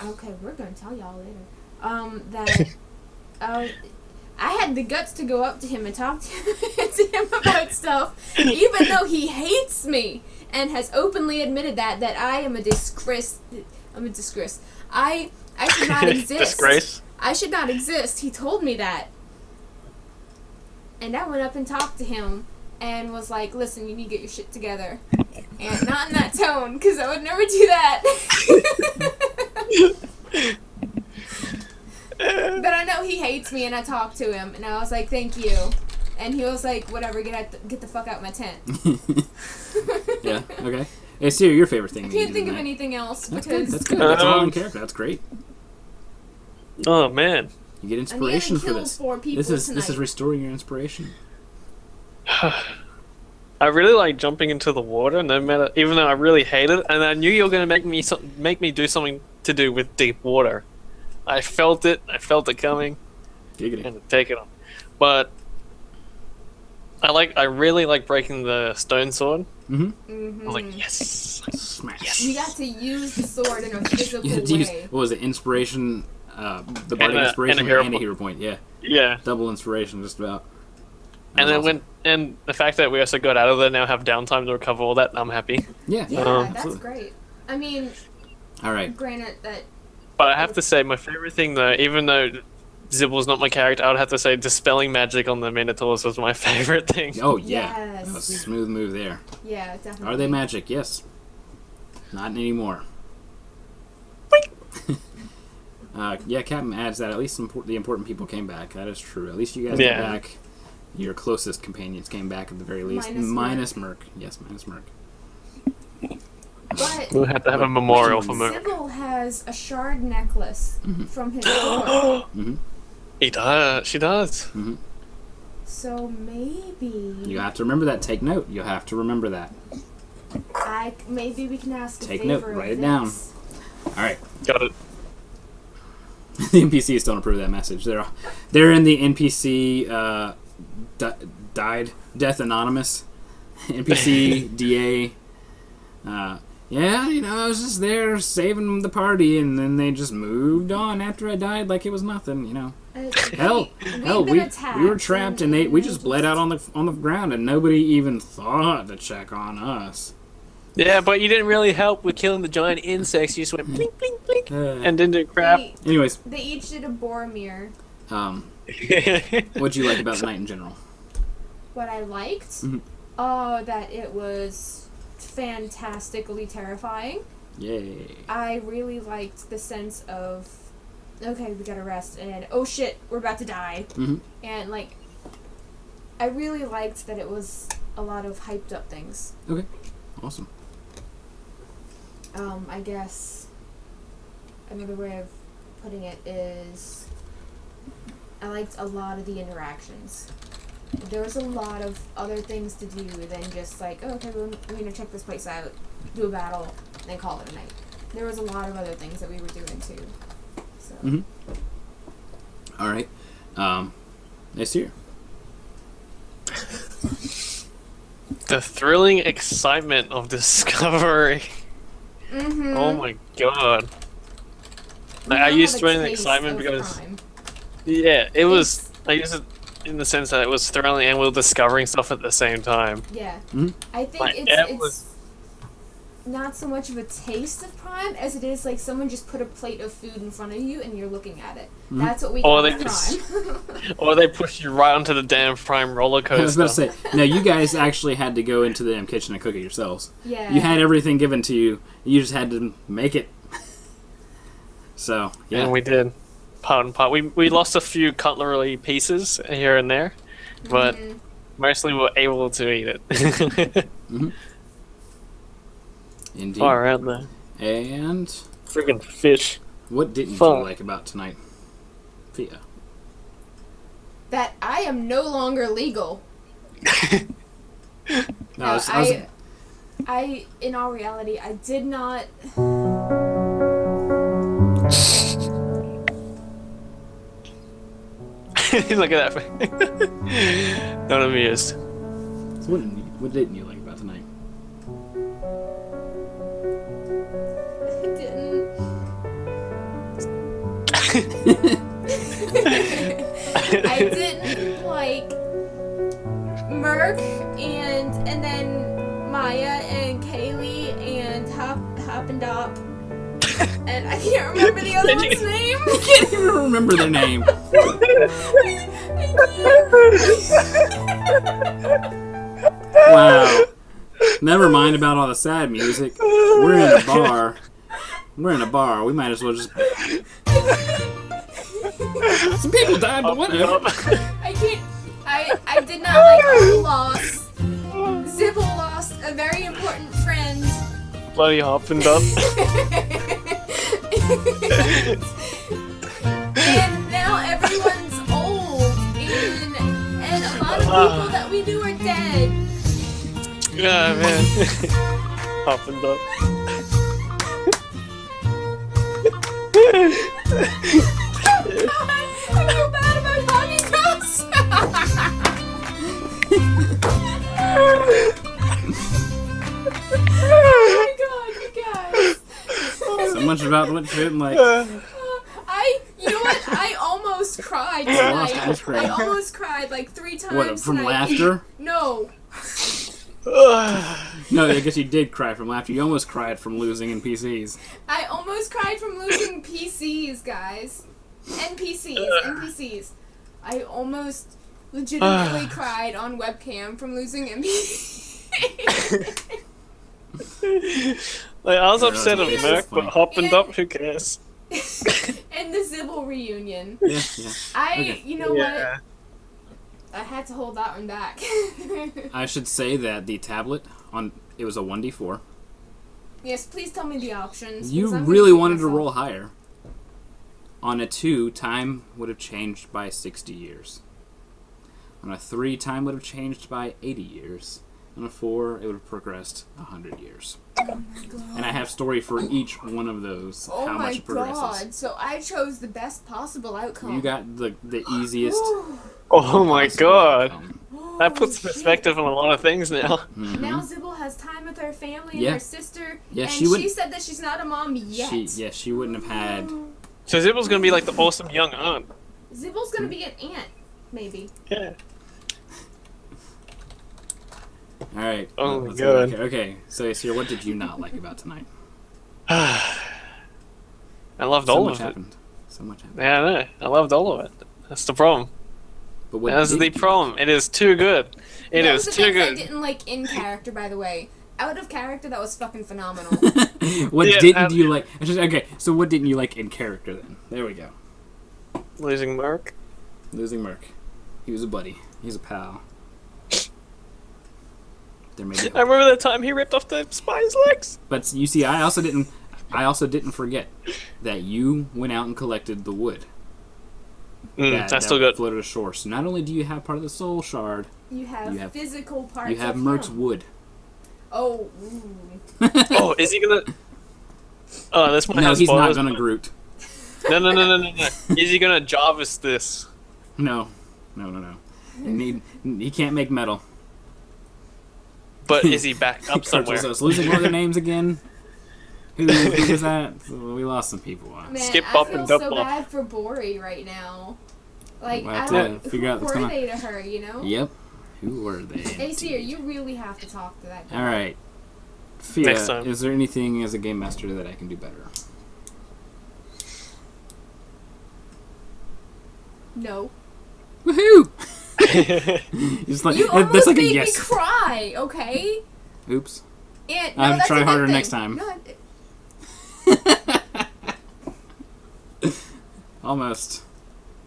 Okay, we're gonna tell y'all later. That, I had the guts to go up to him and talk to him about stuff, even though he hates me and has openly admitted that I am a disgrace. I'm a disgrace. I should not exist. Disgrace. I should not exist. He told me that. And I went up and talked to him and was like, listen, you need to get your shit together. And not in that tone, because I would never do that. But I know he hates me, and I talked to him, and I was like, thank you. And he was like, whatever, get the fuck out my tent. Yeah. Okay. Hey, Siri, your favorite thing. I that you can't did think of tonight. anything else, That's good. because That's good. That's all in Um, character. That's great. Oh man. You get I inspiration nearly for killed this. 4 people This is tonight. restoring your inspiration. I really like jumping into the water, no matter, even though I really hate it, and I knew you were going to make me do something to do with deep water. I felt it coming, Giggity. and to take it on. But I really like breaking the stone sword. Mm-hmm. I was like, yes. Smash. You got to use the sword in a physical You had to use, way. what was it? Inspiration. The bardic And inspiration a hero and a point. hero point. Yeah. Yeah. Double inspiration, just about. That And then was awesome. and the fact that we also got out of there, now have downtime to recover all that, I'm happy. Yeah. Yeah, that's absolutely. great. I mean, All right. granted that But I have to say, my favorite thing though, even though Zibble's not my character, I would have to say dispelling magic on the Minotaurs was my favorite thing. Oh yeah. Yes. That was a smooth move there. yeah, definitely. Are they magic? Yes. Not anymore. Yeah, Captain adds that at least the important people came back. That is true. At least you guys Yeah. came back. Your closest companions came back at the very least. Minus Merc. Yes, minus Merc. But We'll have to have a memorial for Merc. Sybil has a shard necklace from his sword. He does. She does. So maybe You have to remember that. Take note. You have to remember that. maybe we can ask a Take favor note, of write it down. this. All right. Got it. The NPCs don't approve that message. They're in the NPC died Death Anonymous NPC DA. Yeah, I was just there saving the party, and then they just moved on after I died like it was nothing. Hell, We've hell, been we attacked were trapped, and we just bled just- out on the ground, and nobody even thought to check on us. Yeah, but you didn't really help with killing the giant insects. You just went blink, blink, blink, and didn't do crap. Anyways, They each did a Boromir. what'd you like about the night in general? What I liked? Mhm. Oh, that it was fantastically terrifying. Yay! I really liked the sense of, okay, we gotta rest, and oh shit, we're about to die. Mhm. And I really liked that it was a lot of hyped up things. Okay, awesome. I guess another way of putting it is I liked a lot of the interactions. There was a lot of other things to do than just oh, okay, we're gonna check this place out, do a battle, and then call it a night. There was a lot of other things that we were doing too. So. All right. Nice here. The thrilling excitement of discovery. Mm-hmm. Oh my god. Like, I used to the excitement because yeah, it was. I used it in the sense that it was thrilling and we were discovering stuff at the same time. Yeah. Mm-hmm. I think Like, it's not so much of a taste of Prime as it is like someone just put a plate of food in front of you and you're looking at it. Mm-hmm. That's what we Or got they with Prime. Or they push you right onto the damn Prime roller coaster. I was about to say, now you guys actually had to go into the damn kitchen and cook it yourselves. Yeah. You had everything given to you. You just had to make it. So, yeah. And we did. Part and part. We lost a few cutlery pieces here and there, but mostly we were able to eat it. Mm-hmm. Indeed. Far out there. And Friggin' fish. what didn't Fun. you like about tonight, Thea? That I am no longer legal. No, I, in all reality, I did not. Look at that. Not amused. So what didn't you like about tonight? I didn't like Merc and then Maya and Kaylee and Hop and Dop. And I can't remember the other one's name. I can't even remember their name. Wow. Never mind about all the sad music. We're in a bar. We're in a bar. We might as well just. Some people died, but whatever. I can't. I did not like our loss. Zibble lost a very important friend. Bloody hopping up. And now everyone's old, and a lot of people that we knew are dead. Yeah, man. Hopping up. I feel bad about Honey Toast. Oh my god, you guys. So much about what you didn't like. You know what? I almost cried lost tonight. ice cream. I almost cried like 3 times What, from tonight. laughter? No. No, I guess you did cry from laughter. You almost cried from losing in PCs. I almost cried from losing PCs, guys. NPCs. I almost legitimately cried on webcam from losing NPCs. Like, I was Yeah, upset at that's Merc, funny. but hopping up, who cares? And the Zibble reunion. Yeah. Okay. You know what? I had to hold that one back. I should say that the tablet it was a 1d4. Yes, please tell me the options. You because I'm really gonna wanted to myself. roll higher. On a 2, time would have changed by 60 years. On a 3, time would have changed by 80 years. On a 4, it would have progressed 100 years. Oh my god. And I have story for each one of those, Oh how my much it progresses. god. So I chose the best possible outcome. You got the easiest. Oh my possible god. outcome. That puts shit. perspective on a lot of things now. Mhm. Now Zibble has time with her family and Yeah. her sister. Yeah, and she would- she said that she's not a mom yet. She wouldn't have had. So Zibble's gonna be like the awesome young aunt. Zibble's gonna be an aunt, maybe. Yeah. All right. Oh let's my go God. back. Okay, so Yasir, what did you not like about tonight? I loved So all much of it. happened. So much happened. Yeah, I know. I loved all of it. That's the problem. But what That's did the you- problem. It is too good. It That is was the too things I good. didn't like in character, by the way. Out of character, that was fucking phenomenal. What Yeah, didn't you like? Okay, so what didn't you like in character then? There we go. Losing Merc. Losing Merc. He was a buddy. He's a pal. There may be I remember that time he ripped off the spy's legs. But you see, I also didn't forget that you went out and collected the wood. That's still good. Floated ashore. So not only do you have part of the soul shard, You have physical parts you have of Merc's him. wood. Oh, ooh. Oh, is he gonna? Oh, this might No, have he's not spoilers. gonna Groot. No. Is he gonna Jarvis this? No. He can't make metal. But is he back up somewhere? Us losing all their names again. Who was that? We lost some people. Man, Skip I up feel and dump so up. bad for Bori right now. Like, We'll I have don't. to figure out Who what's were going on. they to her? You know. Yep. Who were they? Hey, Seer, you really have to talk to that guy. All right. Fia, Next time. is there anything as a game master that I can do better? No. Woohoo! It's like, You almost that's like a made yes. me cry. Okay. Oops. And I have to that's try a good harder thing. next time. No, Almost.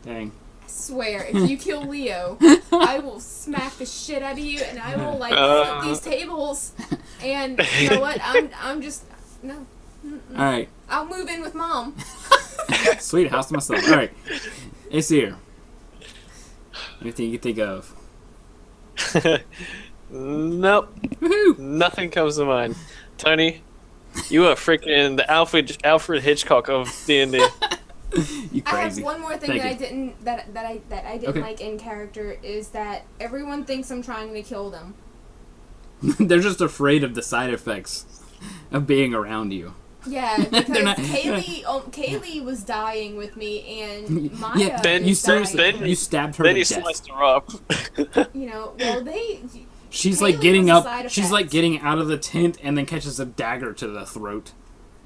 Dang. I swear, if you kill Leo, I will smack the shit out of you, and I will like flip these tables. And you know what? I'm just no. All right. I'll move in with Mom. Sweet house to myself. All right. It's here. Anything you can think of? Nope. Woohoo! Nothing comes to mind. Tony, you are freaking the Alfred Hitchcock of D&D. You I have crazy. one more thing Thank that I you. didn't that I didn't Okay. like in character is that everyone thinks I'm trying to kill them. They're just afraid of the side effects of being around you. Yeah, because They're not- Kaylee was dying with me, and Maya Yeah, then you is dying. seriously you stabbed her Then to he death. sliced her up. You know, well they. She's Kaylee like getting was a up. side She's like effect. getting out of the tent and then catches a dagger to the throat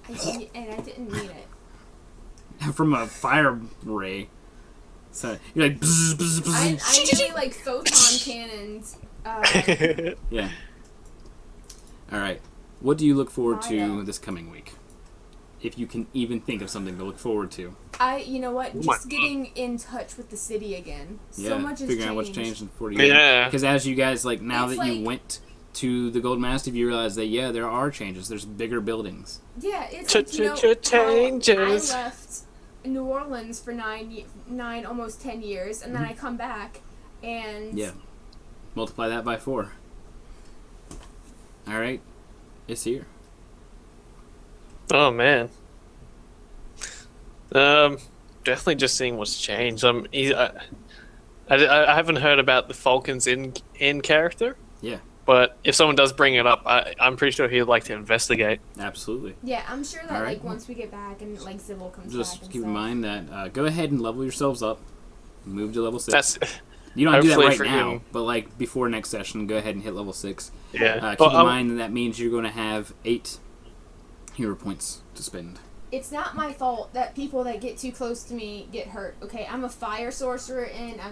I didn't mean it. from a fire ray. So you're like, bzz, bzz, bzz. I really like photon cannons. Yeah. All right. What do you look forward to Maya. this coming week? If you can even think of something to look forward to. You know what? my Just getting in touch with the city again. Yeah. So much has Figuring out what's changed. changed in 40 years. Yeah. Because as you guys like now It's that you like- went to the Gold Mastiff, you realize that there are changes. There's bigger buildings. Yeah, it's like, you know, how Changes. I left New Orleans for 9, almost 10 years, and then I come back, and Yeah. Multiply that by 4. All right. It's here. Oh man. Definitely just seeing what's changed. I haven't heard about the Falcons in character. Yeah. But if someone does bring it up, I'm pretty sure he'd like to investigate. Absolutely. yeah, I'm sure that All right. like once we get back and like Sybil comes Just back and keep in stuff. mind that go ahead and level yourselves up. Move to level 6. That's You don't have to do that hopefully right for now, him. but like before next session, go ahead and hit level 6. yeah. Keep Well, in mind that means you're going to have 8 hero points to spend. It's not my fault that people that get too close to me get hurt. Okay, I'm a fire sorcerer and I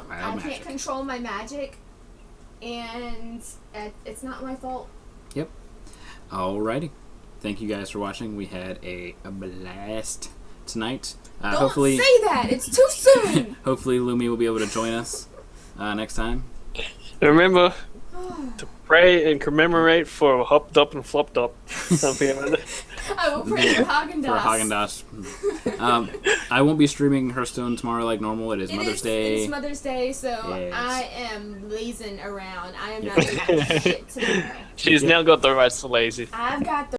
Magic. can't control my magic, and it's not my fault. Yep. Alrighty. Thank you guys for watching. We had a blast tonight. Don't Hopefully, say that. It's too soon. hopefully Lumi will be able to join us next time. remember to pray and commemorate for Hopped Up and Flopped Up. Something like that. I will pray for Haagen-Dazs. For Haagen-Dazs. I won't be streaming Hearthstone tomorrow like normal. It is Mother's Day. It's Mother's Day, so Yes. I am lazing around. I am not doing shit tomorrow. She's now got the rights to lazy. I've got the